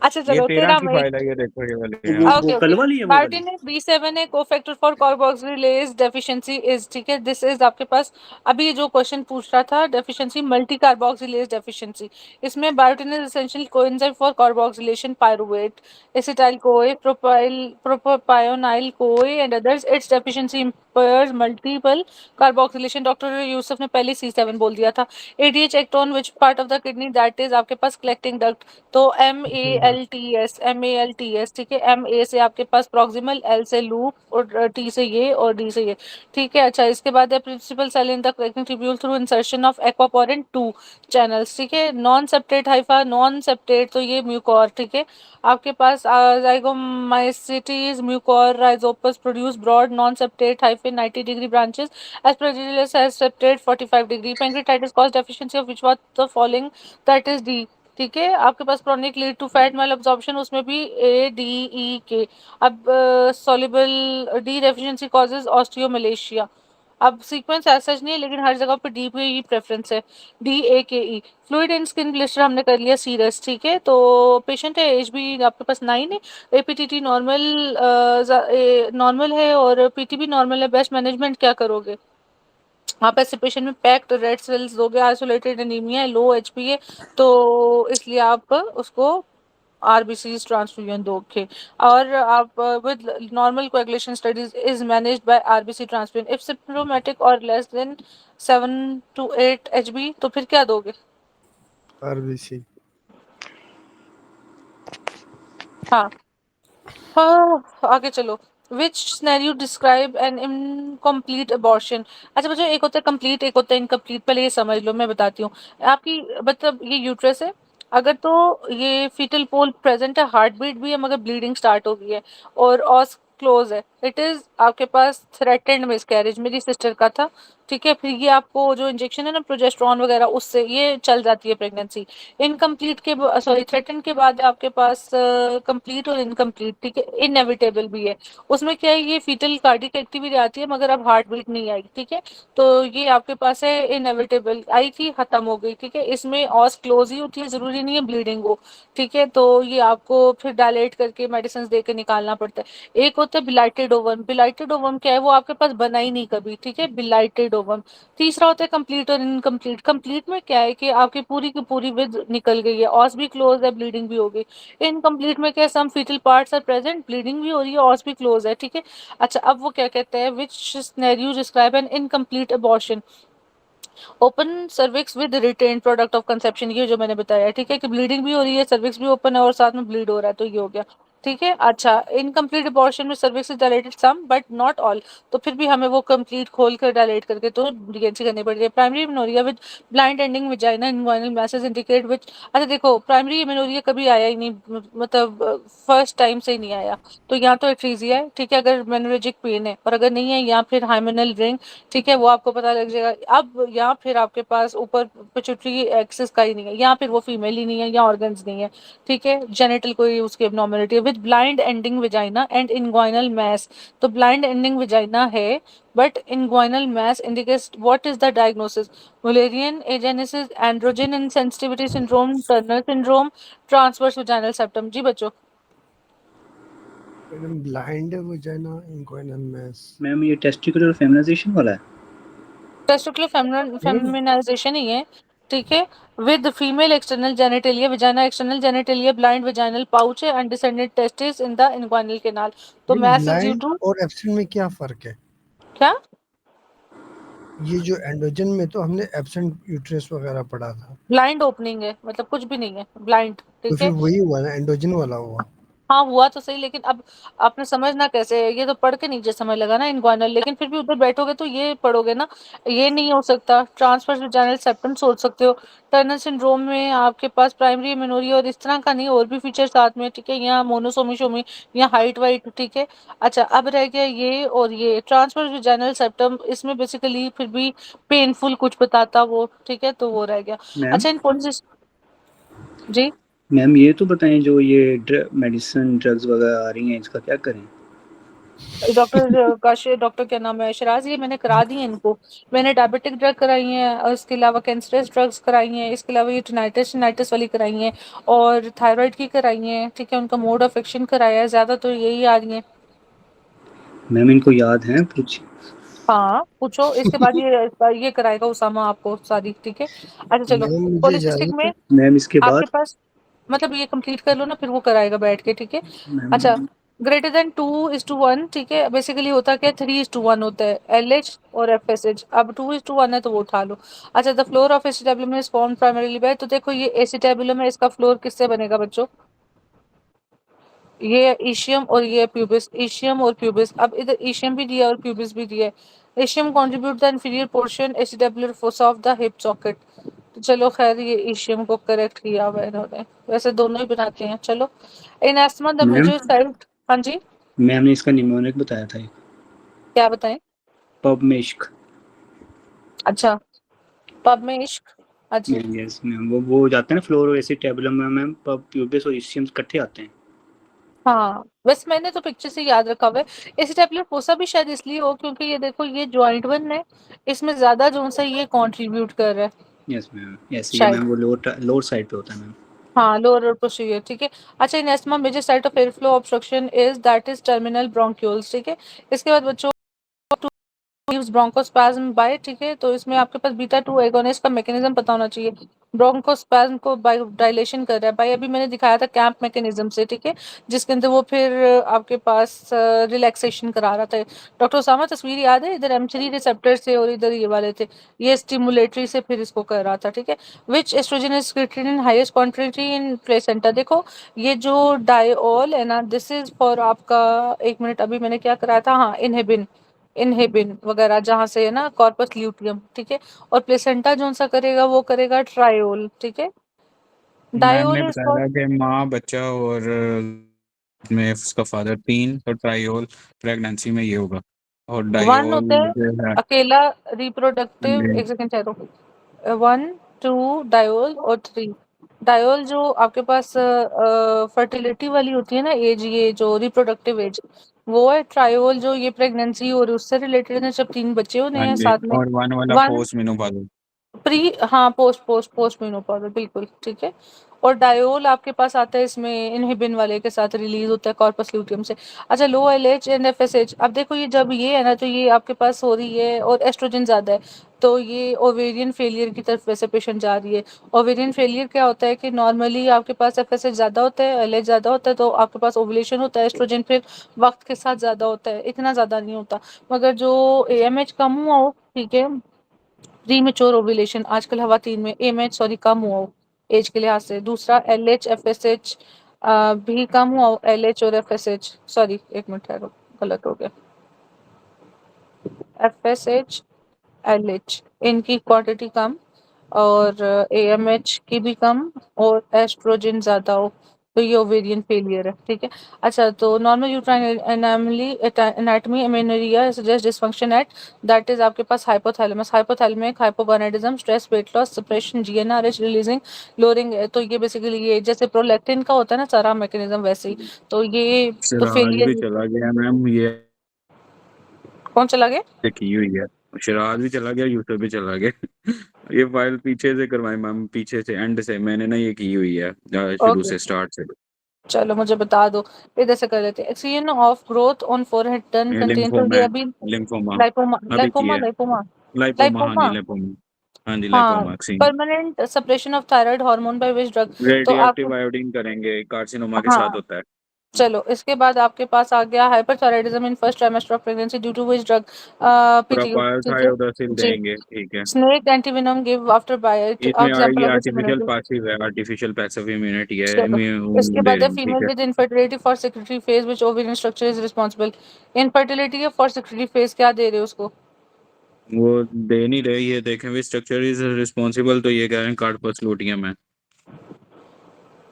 अच्छा ये चलो 13 13 की मई फाइल है, ये देखो ये वाली तो है। वो ओके कल ओके। वाली है वो वाली। बायोटिन B7 है cofactor for carboxylase deficiency is, ठीक है। दिस इज आपके पास अभी जो क्वेश्चन पूछ रहा था, डेफिशिएंसी मल्टी कार्बोक्सिलेज डेफिशिएंसी। इसमें biotin is essential coenzyme for carboxylation pyruvate acetyl CoA propyl propionyl CoA and others. It's deficiency impairs multiple carboxylation. Doctor Yusuf ने पहले C7 बोल दिया था। ADH act on which part of the kidney, that is आपके पास कलेक्टिंग डक्ट, तो MALTS, ठीक है। MA से आपके पास प्रॉक्सिमल, L से लूप और T से ये और D से ये, ठीक है। अच्छा, इसके बाद है principal cell in the connecting tubule through insertion of aquaporin 2 channels, ठीक है। Non septate hypha, non septate तो ये म्यूकोर, ठीक है। आपके पास zygomacetes mucor rhizopus produce broad non-septate hyphae 90 degree branches as Progerilus has septate 45 degree. Pancreatitis cause deficiency of which was the following, that is D, ठीक है। आपके पास chronic lead to fat malabsorption, उसमें भी ADE के। अब soluble D deficiency causes osteomalacia। अब सीक्वेंस ऐसा नहीं है, लेकिन हर जगह पे डी पे ही प्रेफरेंस है, DAKE। Fluid and skin blister हमने कर लिया सीरस, ठीक है। तो पेशेंट है, एज भी आपके पास 9 है, APTT नॉर्मल नॉर्मल है और PT भी नॉर्मल है। बेस्ट मैनेजमेंट क्या करोगे आप? ऐसे पेशेंट में पैक्ड रेड सेल्स दोगे, आइसोलेटेड एनीमिया है, लो HP है, तो इसलिए आप उसको RBCs ट्रांसफ्यूजन दोगे। और आप with normal coagulation studies is managed by RBC transfusion if symptomatic और लेस देन 7 to 8 HB, तो फिर क्या दोगे? RBC। हाँ हाँ, आगे चलो। Which scenario describe an incomplete abortion? अच्छा बच्चों, एक होता है कंप्लीट, एक होता है इनकम्प्लीट। पहले ये समझ लो, मैं बताती हूँ। आपकी मतलब ये यूट्रस है, अगर तो ये फीटल पोल प्रेजेंट है, हार्ट बीट भी है, मगर ब्लीडिंग स्टार्ट हो गई है और ऑस क्लोज है, इट इज आपके पास थ्रेटेंड मिसकैरेज। मेरी सिस्टर का था, ठीक है। फिर ये आपको जो इंजेक्शन है ना प्रोजेस्टेरॉन वगैरह, उससे ये चल जाती है प्रेगनेंसी। इनकम्प्लीट के सॉरी थ्रेटन के बाद आपके पास कंप्लीट और इनकम्प्लीट, ठीक है। इनएविटेबल भी है, उसमें क्या है, ये फीटल कार्डिक एक्टिविटी आती है मगर अब हार्ट बीट नहीं आई, ठीक है। तो ये आपके पास है इनएविटेबल, आई थी, खत्म हो गई, ठीक है। इसमें ऑस क्लोज ही होती है, जरूरी नहीं है ब्लीडिंग हो, ठीक है। तो ये आपको फिर डायलेट करके मेडिसिन दे के निकालना पड़ता है। एक होता है बिलाइटेड ओवम। बिलाइटेड ओवम क्या है, वो आपके पास बना ही नहीं कभी, ठीक है, बिलाइटेड ओवम। तीसरा होता है कंप्लीट और इनकम्प्लीट। कंप्लीट में क्या है कि आपकी पूरी की पूरी विद निकल गई है, ऑस भी क्लोज है, ब्लीडिंग भी हो गई। इनकम्प्लीट में क्या है, some foetal parts are present, bleeding भी हो रही है, ऑस भी क्लोज है, ठीक है। अच्छा, अब वो क्या कहते हैं, which scenario describe an incomplete abortion? Open cervix with retained product of conception, ये जो मैंने बताया, ठीक है, कि ब्लीडिंग भी हो रही है, सर्विक्स भी ओपन है और साथ में ब्लीड हो रहा है, तो ये हो गया, ठीक है। अच्छा, इनकम्प्लीट अबॉर्शन में cervix is dilated some but not all, तो फिर भी हमें वो कंप्लीट खोल कर डायलेट करके तो डीएनसी करनी पड़ती है। Primary menorrhoea with blind ending vagina inguinal message indicate which, अच्छा देखो, प्राइमरी मेनोरिया कभी आया ही नहीं, मतलब फर्स्ट टाइम से ही नहीं आया, तो यहाँ तो एट्रीजिया है, ठीक है, अगर मेनोरेजिक पेन है, और अगर नहीं है या फिर हाइमेनल रिंग, ठीक है, वो आपको पता लग जाएगा। अब या फिर आपके पास ऊपर पिट्यूटरी एक्सिस का ही नहीं है, या फिर वो फीमेल ही नहीं है, या ऑर्गन्स नहीं है, ठीक है, जेनेटल कोई उसकी एब्नॉर्मलिटी है। With blind ending vagina and inguinal mass, तो ब्लाइंड एंडिंग विजाइना है but inguinal mass indicates what is the diagnosis? Mullerian agenesis, androgen insensitivity syndrome, Turner syndrome, transverse vaginal septum. जी बच्चों। Madam blind vagina inguinal mass. Ma'am ये टेस्टिकुलर फेमिनाइजेशन वाला है? टेस्टिकुलर फेमिनाइजेशन ही है, ठीक है। With female external genitalia vagina, external genitalia, blind vaginal pouch है, undescended testis in the inguinal canal. तो mass is due blind to और एब्सेंट में क्या फर्क है? क्या? ये जो एंड्रोजन में तो हमने एब्सेंट यूट्रस वगैरह पढ़ा था, ब्लाइंड ओपनिंग है, मतलब कुछ भी नहीं है, ब्लाइंड, तो ठीक फिर है। वही हुआ ना, एंड्रोजन वाला हुआ। हाँ हुआ तो सही, लेकिन अब आपने समझना कैसे है, ये तो पढ़ के नीचे समझ लगा ना इनग्वाइनल, लेकिन फिर भी उधर बैठोगे तो ये पढ़ोगे ना, ये नहीं हो सकता। ट्रांसफर वजाइनल सेप्टम सोच सकते हो। टर्नर सिंड्रोम में आपके पास प्राइमरी मेनोरिया और इस तरह का नहीं, और भी फीचर साथ में, ठीक है, यहाँ मोनोसोमी शोमी, यहाँ हाइट वाइट, ठीक है। अच्छा, अब रह गया ये और ये ट्रांसफर वजाइनल सेप्टम, इसमें बेसिकली फिर भी पेनफुल कुछ बताता वो, ठीक है, तो वो रह गया। मैम अच्छा, इन कौन सी? जी मैम ये तो बताएं, जो ये मेडिसिन ड्रग्स वगैरह आ रही हैं, इसका क्या करें? डॉक्टर काश, डॉक्टर क्या नाम है, शराज, ये मैंने करा दी है इनको। मैंने डायबिटिक ड्रग कराई है और इसके अलावा कैंसरस ड्रग्स कराई हैं, इसके अलावा ये टिनाइटिस वाली कराई हैं और थायराइड की कराई हैं, ठीक है। उनका मोड ऑफ एक्शन कराया है, ज्यादा तो यही आ रही हैं। मैम इनको याद है पूछ? हाँ पूछो, इसके बाद ये कराएगा उसामा आपको सारी, ठीक है। अच्छा चलो, मैम मुझे पॉलिसिस्टिक इजाजत है। में मैम इसके आपके बाद? पास, मतलब ये कंप्लीट कर लो ना, फिर वो कराएगा बैठ के, ठीक है। अच्छा, मैम ग्रेटर देन 2:1, ठीक है, बेसिकली होता क्या है, 3:1 होता है, LH और FSH। अब 2:1 है तो वो उठा लो। अच्छा, the floor of acetabulum is form primarily by, तो देखो ये एसिटाबुलम है, इसका फ्लोर किससे बनेगा बच्चों? ये ईशियम और ये प्यूबिस, ईशियम और प्यूबिस। अब इधर ईशियम भी दिया और प्यूबिस भी दिया है। Ischium contribute the inferior portion acetabular fossa of the hip socket. तो चलो खैर ये ईशियम को करेक्ट किया हुआ है इन्होंने, वैसे दोनों ही बनाते हैं। चलो in asthma the ma'am major site. हाँ जी मैम ने इसका निमोनिक बताया था एक, क्या बताएं? पब में इश्क। अच्छा पब में इश्क। अच्छा यस मैम, वो जाते हैं ना फ्लोरो एसिटाबुलम में मैम, पब प्यूबिस और इशियम इकट्ठे आते हैं। हाँ बस मैंने तो पिक्चर से याद रखा हुआ है। एसिटाबुलर फोसा भी शायद इसलिए हो क्योंकि ये देखो ये जॉइंट वन है, इसमें ज्यादा जोन सा ये कंट्रीब्यूट कर रहा है यस मैम, ऐसे ही शायद। मैम, वो लोअर साइड पे होता है मैम। हाँ लोअर और पोस्टीरियर ठीक है। अच्छा in asthma major site of air flow obstruction is that is terminal bronchioles ठीक है। इसके बाद बच्चों ब्रोंकोस्पैज्म बाय ठीक है। तो इसमें आपके पास बीटा 2 एगोनिस्ट का मैकेनिज्म पता होना चाहिए। ब्रोंकोस्पैज्म को बाय डायलेशन कर रहा है बाय, अभी मैंने दिखाया था कैंप मैकेनिज्म से ठीक है, जिसके अंदर वो फिर आपके पास रिलैक्सेशन करा रहा था। डॉक्टर उसामा तस्वीर याद है, इधर M3 रिसेप्टर से और इधर ये वाले थे, ये स्टिमुलेटरी से फिर इसको कर रहा था ठीक है। Which oestrogen is secreted in highest quantity in placenta. देखो ये जो डायोल है ना, दिस इज फॉर आपका, एक मिनट अभी मैंने क्या कराया था, हाँ इनहिबिन, इनहिबिन वगैरह जहाँ से है ना कॉर्पस ल्यूटियम ठीक है। और प्लेसेंटा जो सा करेगा वो करेगा ट्रायोल ठीक है। मैम ने डायोल इज बताया फॉर था कि माँ बच्चा और में उसका फादर, 3 तो ट्रायोल प्रेगनेंसी में ये होगा, और वन डायोल होता है जो है। अकेला रिप्रोडक्टिव, जी, एक सेकंड ठहरो, 1 2 डायोल और 3। डायोल जो आपके पास फर्टिलिटी वाली होती है ना एज, ये जो रिप्रोडक्टिव एज वो है। ट्रायोल जो ये प्रेगनेंसी और उससे रिलेटेड है, जब 3 बच्चे होने हाँ हैं जी, साथ में। और 1 वाला वन पोस्ट मेनोपॉजल। प्री, हाँ पोस्ट मेनोपॉजल बिल्कुल ठीक है। और डायोल आपके पास आता है इसमें इनहिबिन वाले के साथ रिलीज होता है कॉर्पस ल्यूटियम से। अच्छा लो एलएच एंड एफएसएच, अब देखो ये जब ये है ना तो ये आपके पास हो रही है और एस्ट्रोजन ज्यादा है, तो ये ओवेरियन फेलियर की तरफ वैसे पेशेंट जा रही है। ओवेरियन फेलियर क्या होता है कि नॉर्मली आपके पास एफएसएच ज्यादा होता है, एलएच ज्यादा होता है, तो आपके पास ओवुलेशन होता है, एस्ट्रोजन फिर वक्त के साथ ज्यादा होता है, इतना ज्यादा नहीं होता। मगर जो एएमएच कम हुआ हो ठीक है, प्री मेच्योर ओव्यूलेशन आजकल हवा 3 में, एमएच सॉरी कम हुआ हो एज के लिहाज से। दूसरा एलएच एफएसएच भी कम हुआ हो, एलएच और एफएसएच, सॉरी एक मिनट ठहरो गलत हो गया, एफएसएच एलएच इनकी क्वांटिटी कम, और एएमएच की भी कम, और एस्ट्रोजन ज्यादा हो, तो ये ओवेरियन फेलियर है ठीक है। अच्छा तो normal uterine anomaly anatomy amenorrhoea suggest dysfunction at that is आपके पास hypothalamus, hypothalamic hypogonadism, stress, weight loss, suppression, GnRH releasing, lowering. तो ये बेसिकली ये जैसे प्रोलैक्टिन का होता है ना सारा मैकेनिज्म वैसे ही, तो ये तो सिराज भी फेलियर। चला गया मैम, ये कौन चला गया? की हुई है। सिराज भी चला गया, यूसुफ भी चला गया। ये फाइल पीछे से करवाई मैम, पीछे से एंड से मैंने ना ये की हुई है, शुरू ओके से स्टार्ट से। चलो मुझे बता दो, इधर से कर लेते हैं। Excision of growth on forehead turn ये कंटेन, तो लिम्फोमा ये है, अभी लिम्फोमा लाइपोमा अभी की लाइपोमा है। लाइपोमा लाइपोमा, हाँ जी लाइपोमा लाइपोमा, हाँ जी हाँ। Lipoma vaccine. Permanent suppression of thyroid hormone by which drug, तो रेडियो आप, आयोडीन करेंगे, कार्सिनोमा के साथ हाँ होता है। चलो इसके बाद आपके पास आ गया hyperthyroidism in first trimester of pregnancy due to which drug, PTU ठीक है प्रोपायोथायोडोसिल जी। देंगे, ठीक है। Snake antivenom give after bite, इसमें एग्जांपल ये of this artificial immunity. Passive है, आर्टिफिशियल पैसिव इम्यूनिटी है, चलो इम्यून इसके दे बाद रहे है हैं, ठीक फीमेल है। With infertility for secretary phase which ovarian structure is responsible. Infertility है फॉर सेक्रेटरी फेज, क्या दे रहे हो उसको? वो दे नहीं रहे, ये देखें भी स्ट्रक्चर इज रिस्पॉन्सिबल, तो ये कह रहे हैं कार्पस लूटियम है।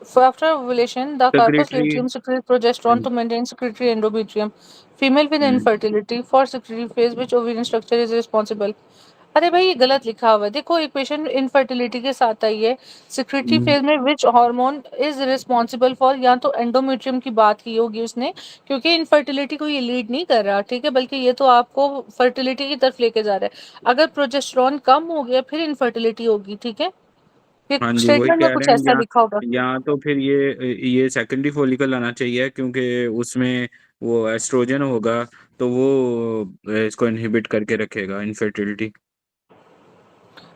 For after ovulation, the corpus secretary, luteum secretes progesterone to maintain secretory endometrium. Female with infertility for secretory phase which ovarian structure is responsible. अरे भाई ये गलत लिखा हुआ है, देखो एक पेशेंट इनफर्टिलिटी के साथ आई है, सिक्रेटरी फेज में which hormone is responsible for, या तो एंडोमेट्रियम की बात की होगी उसने, क्योंकि इनफर्टिलिटी को ये लीड नहीं कर रहा ठीक है, बल्कि ये तो आपको फर्टिलिटी की तरफ लेके जा रहा है। अगर प्रोजेस्टेरॉन कम हो गया फिर इनफर्टिलिटी होगी ठीक है, हाँ जी वही स्टेटमेंट में कह कुछ रहे हैं, ऐसा लिखा होगा। या तो फिर ये सेकेंडरी फॉलिकल आना चाहिए, क्योंकि उसमें वो एस्ट्रोजन होगा, तो वो इसको इनहिबिट करके रखेगा इनफर्टिलिटी।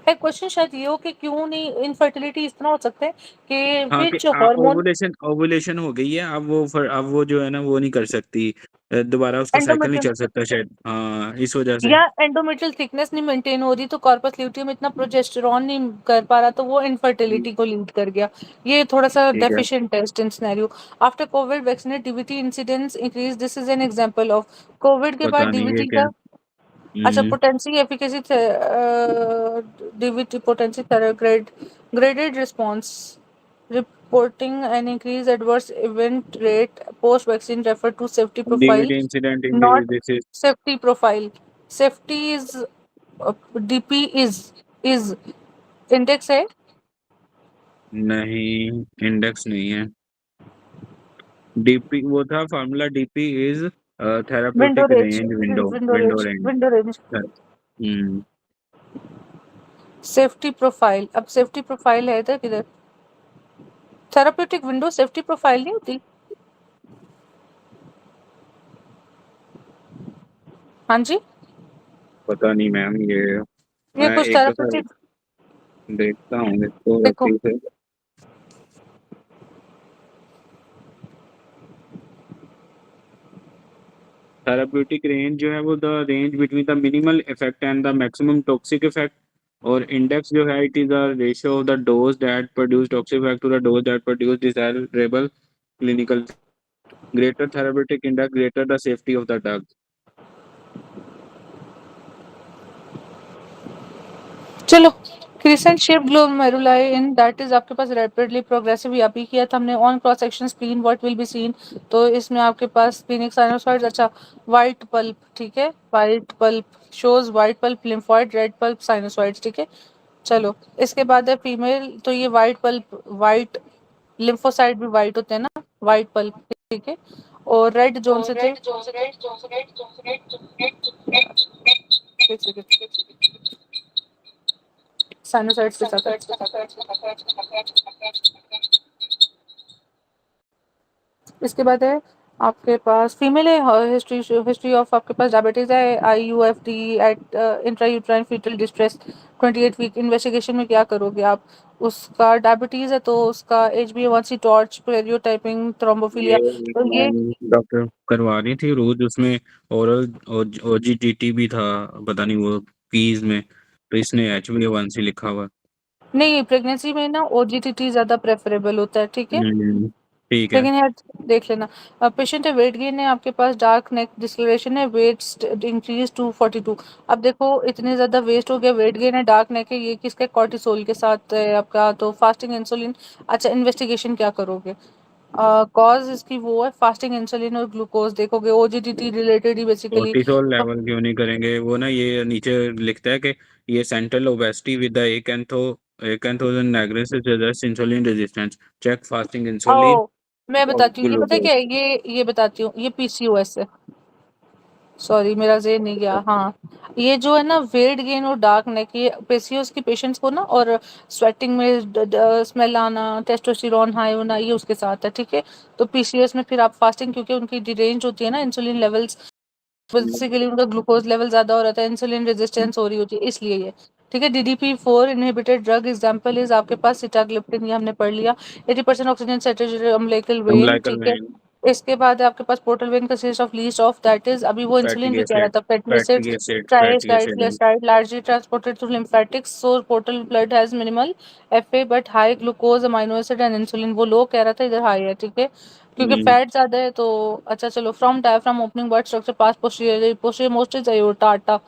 एक क्वेश्चन शायद ये हो कि क्यों नहीं इनफर्टिलिटी इस तरह हो सकता है कि हाँ कि विच हार्मोन ओवुलेशन हो गई है, अब वो जो है ना वो नहीं कर सकती, दोबारा उसका साइकिल नहीं एंडोमेट्रियम चल सकता शायद, हाँ इस वजह से। या एंडोमेट्रियल थिकनेस नहीं मेंटेन हो रही, तो कॉर्पस ल्यूटियम इतना प्रोजेस्टेरॉन नहीं कर पा रहा, तो वो इनफर्टिलिटी को लीड कर गया। ये थोड़ा सा ठीक है, deficient test in scenario. After covid vaccinate DVT incidence increase, this is an example of covid के बाद पता नहीं ये डीवीटी क्या। का। अच्छा, potency efficacy DVT potency graded response reporting an increased adverse event rate post vaccine refer to safety profile, DVD incident in not this is, safety profile. Safety is DP is index है नहीं इंडेक्स नहीं है, डीपी वो था formula, DP is window therapeutic range range window window range range. window range safety profile। अब safety profile है इधर किधर, थेराप्यूटिक विंडो सेफ्टी प्रोफाइल नहीं होती। हाँ जी, पता नहीं मैम, ये ये मैं कुछ एक दफा थेराप्यूटिक देखता हूँ इसको देखो, गलती से। थेराप्यूटिक रेंज जो है वो the range between the minimal effect and the maximum toxic effect, और इंडेक्स जो है it is the ratio of the dose that produce toxic effect to the dose that produce desirable clinical, greater therapeutic index greater the safety of the drug. चलो। Crescent shape glomeruli in that is आपके पास रैपिडली प्रोग्रेसिव, या भी किया था हमने। On cross section screen what will be scene, तो इसमें आपके पास स्प्लेनिक साइनोसॉइड्स। अच्छा, वाइट पल्प, ठीक है, white pulp shows white pulp lymphoid, red pulp sinusoids, ठीक है। चलो, इसके बाद है फीमेल, तो ये वाइट पल्प, वाइट लिम्फोसाइट भी वाइट होते हैं ना, वाइट पल्प, ठीक है। और रेड जोन से थे, साइनोसॉइड्स के साथ। इसके बाद है आपके पास फीमेल है, हिस्ट्री ऑफ आपके पास डायबिटीज है, IUFD at intrauterine fetal distress 28 week. Investigation में क्या करोगे आप, उसका डायबिटीज है तो उसका HbA1c टॉर्च, पेरियोटाइपिंग, थ्रोम्बोफिलिया, ये तो ये डॉक्टर करवा रही थी रोज, उसमें ओरल OGTT भी था, पता नहीं वो फीस में, तो इसने HbA1c लिखा हुआ। नहीं, प्रेगनेंसी में ना OGTT ज्यादा प्रेफरेबल होता है, ठीक है। ठीक है। लेकिन यार देख लेना, पेशेंट है, वेट गेन है आपके पास, डार्क नेक डिस्कलरेशन है, वेट इंक्रीज टू 42। अब देखो इतने ज्यादा वेस्ट हो गया, वेट गेन है, डार्क नेक है, ये किसके कॉर्टिसोल के साथ है आपका, तो फास्टिंग इंसुलिन। अच्छा, इन्वेस्टिगेशन क्या करोगे, कॉज इसकी वो है फास्टिंग इंसुलिन और ग्लूकोज देखोगे, OGTT रिलेटेड ही बेसिकली। कोर्टिसोल लेवल क्यों नहीं करेंगे, वो ना ये नीचे लिखता है कि ये central obesity with the acanthosis nigricans suggest insulin resistance, check fasting insulin ओ, मैं और बताती हूँ, ये पता है क्या ग्लूकोज। है, ये बताती हूँ, ये PCOS है। सॉरी मेरा ज़हन नहीं गया, हाँ। ये जो है ना वेट गेन और डार्क नेक, ये PCOS की पेशेंट्स को ना, और स्वेटिंग में स्मेल आना, टेस्टोस्टेरोन हाई होना, ये उसके साथ है, ठीक है। तो PCOS में फिर आप फास्टिंग, क्योंकि उनकी डिरेंज होती है ना इंसुलिन लेवल्स, बेसिकली उनका ग्लूकोज लेवल ज्यादा हो रहा था, इंसुलिन रेजिस्टेंस हो रही होती है, इसलिए ये, ठीक है। DDP4 inhibited drug example is आपके पास सिटाग्लिप्टिन, ये हमने पढ़ लिया। 80% oxygen saturated umbilical vein, umbilical ठीक है। वेन, इसके बाद है आपके पास portal vein consist of least of that is, अभी वो इंसुलिन फैटी भी कह रहा एसिड, था, fatty acids, fatty acid, triglyceride largely transported through lymphatics, so portal blood has minimal FA but high glucose amino acid and insulin, वो लो कह रहा था, इधर हाई है, ठीक है, क्योंकि फैट ज्यादा है तो। अच्छा चलो, from diaphragm opening but structure pass posterior most is aorta aorta,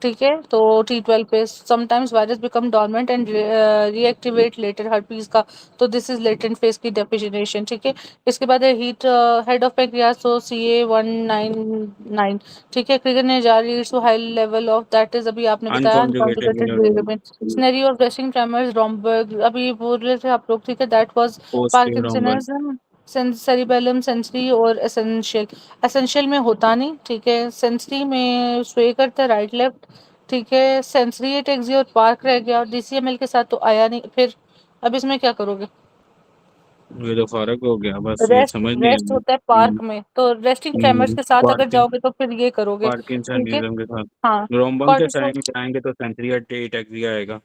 ठीक है। तो T12 पे sometimes virus become dormant and reactivate later herpes का, तो दिस इज लेटेंट फेज की डेफिनेशन, ठीक है। इसके बाद है हीट हेड ऑफ पैंक्रियास, तो CA199, ठीक है। क्रिकेट ने जारी to high level of that is, अभी आपने बताया unconjugated unconjugated bilirubin, scenario of resting tremors Romberg, अभी बोल रहे थे आप लोग, ठीक है, that was positive Romberg. Parkinsonism, cerebellum, sensory और एसेंशियल। एसेंशियल में होता नहीं, ठीक है, सेंसरी में स्वे करता है राइट लेफ्ट, ठीक है। सेंसरी एट एक्सी और पार्क रह गया, और DCML के साथ तो आया नहीं, फिर अब इसमें क्या करोगे, ये तो फर्क हो गया, बस ये रेस्ट समझ नहीं रेस्ट होता है पार्क में, तो रेस्टिंग ट्रेमर्स के साथ अगर पार्किंग जाओगे तो फिर ये करोगे, ठीक है। पार्किंसनिज्म के साथ हाँ, रोम्बल के कॉर्टिसोल, साइन में जाएंगे तो सेंचुरी एट एटैक भी आएगा।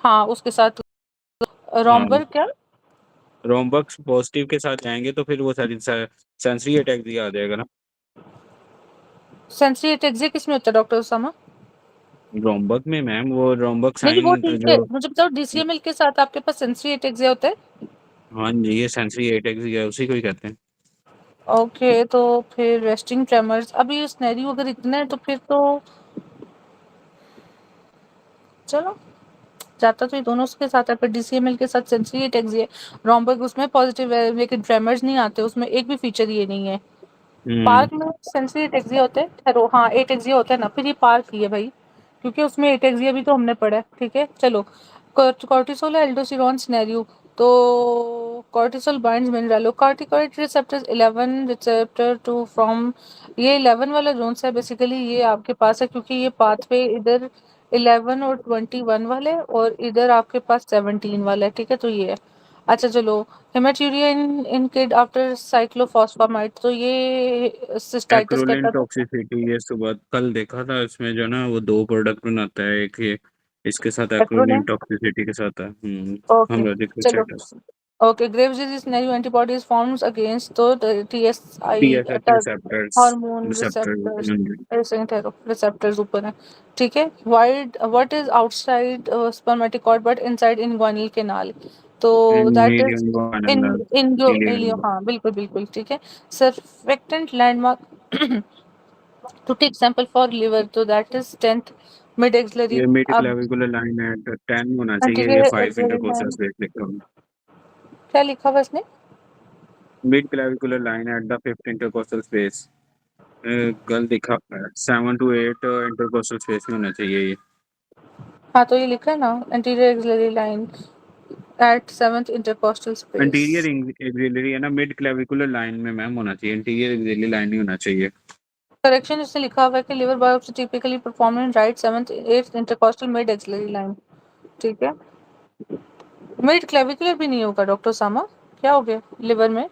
हाँ, उसके साथ हाँ रोम्बर क्या? रोम्बक्स पॉजिटिव के साथ जाएंगे तो फिर वो सेंसरी अटैक्सिया आ जाएगा ना। सेंसरी अटैक्सिया किसमें होता है डॉक्टर उसामा? रोम्बक में मैम वो रोम्बक नहीं वो साइन ठीक है, जो मुझे बताओ डीसीएमएल के साथ आपके पास सेंसरी अटैक्सिया होता है? हाँ जी ये सेंसरी अटैक्सिया उसी को ही कहते हैं। ओके, तो फिर रेस्टिंग ट्रेमर्स, अभी स्नेरियो अगर इतना है तो फिर तो चलो जाता तो ये दोनों के साथ है, पर डीसीएमएल के साथ सेंसरी अटैक्सिया, रोम्बक उसमें पॉजिटिव है लेकिन ट्रेमर्स नहीं आते, उसमें एक भी फीचर ये नहीं है। पार्क में सेंसरी एटेक्सिया होता है, ठहरो, हाँ एटेक्सिया होता है ना, फिर ये पार्क ही है भाई, क्योंकि उसमें एटेक्सिया भी तो हमने पढ़ा है। ठीक है चलो, कॉर्टिसोल है एल्डोस्टेरोन सिनेरियो, तो cortisol binds mineralocorticoid receptors 11 receptor two from, ये 11 वाला जोन है बेसिकली, ये आपके पास है क्योंकि ये पाथवे इधर 11 और 21 वाले और इधर आपके पास 17 वाला है। ठीक है, तो ये है। अच्छा चलो, हेमेटूरिया इन किड आफ्टर साइक्लोफॉस्फामाइड, तो ये सिस्टाइटिस एक्रोलिन करता था। टॉक्सिसिटी ये सुबह कल देखा था इसमें जो ना वो 2 प्रोडक्ट बनाता है, एक ये इसके साथ एक्रोलिन एक्रोलिन, टॉक्सिसिटी के साथ है ओके हेमोलॉजिकल चलो, status. Okay Graves disease new antibodies forms against तो TSI TSH receptors hormone receptors, receptor ऐसे ठहरो रिसेप्टर्स ऊपर है। ठीक है, wide what is outside spermatic cord but inside inguinal canal, तो दैट इज मीडियम इन वानल इंडो एलियो, इलियम। हाँ बिल्कुल बिल्कुल ठीक है। Surfactant landmark to take sample for liver, तो that is 10th mid axillary, ये मिड अब क्लेविकुलर लाइन है 10 होना चाहिए, ये anterior 5 axillary intercostal line, space लिखा हुआ क्या लिखा हुआ इसने? Mid clavicular line at the 5th intercostal space. गलत लिखा है 7 to 8 इंटरकोस्टल स्पेस में होना चाहिए ये। हाँ तो ये लिखा है ना, anterior axillary line at 7th intercostal space। Interior axillary है ना, मिड क्लेविकुलर लाइन में मैम होना चाहिए, इंटीरियर एक्सिलरी लाइन नहीं होना चाहिए। करेक्शन इसने लिखा हुआ है कि liver biopsy typically perform in right 7th 8th intercostal mid axillary line. ठीक है, मिड क्लेविकुलर भी नहीं होगा डॉक्टर सामा, क्या हो गया लिवर में?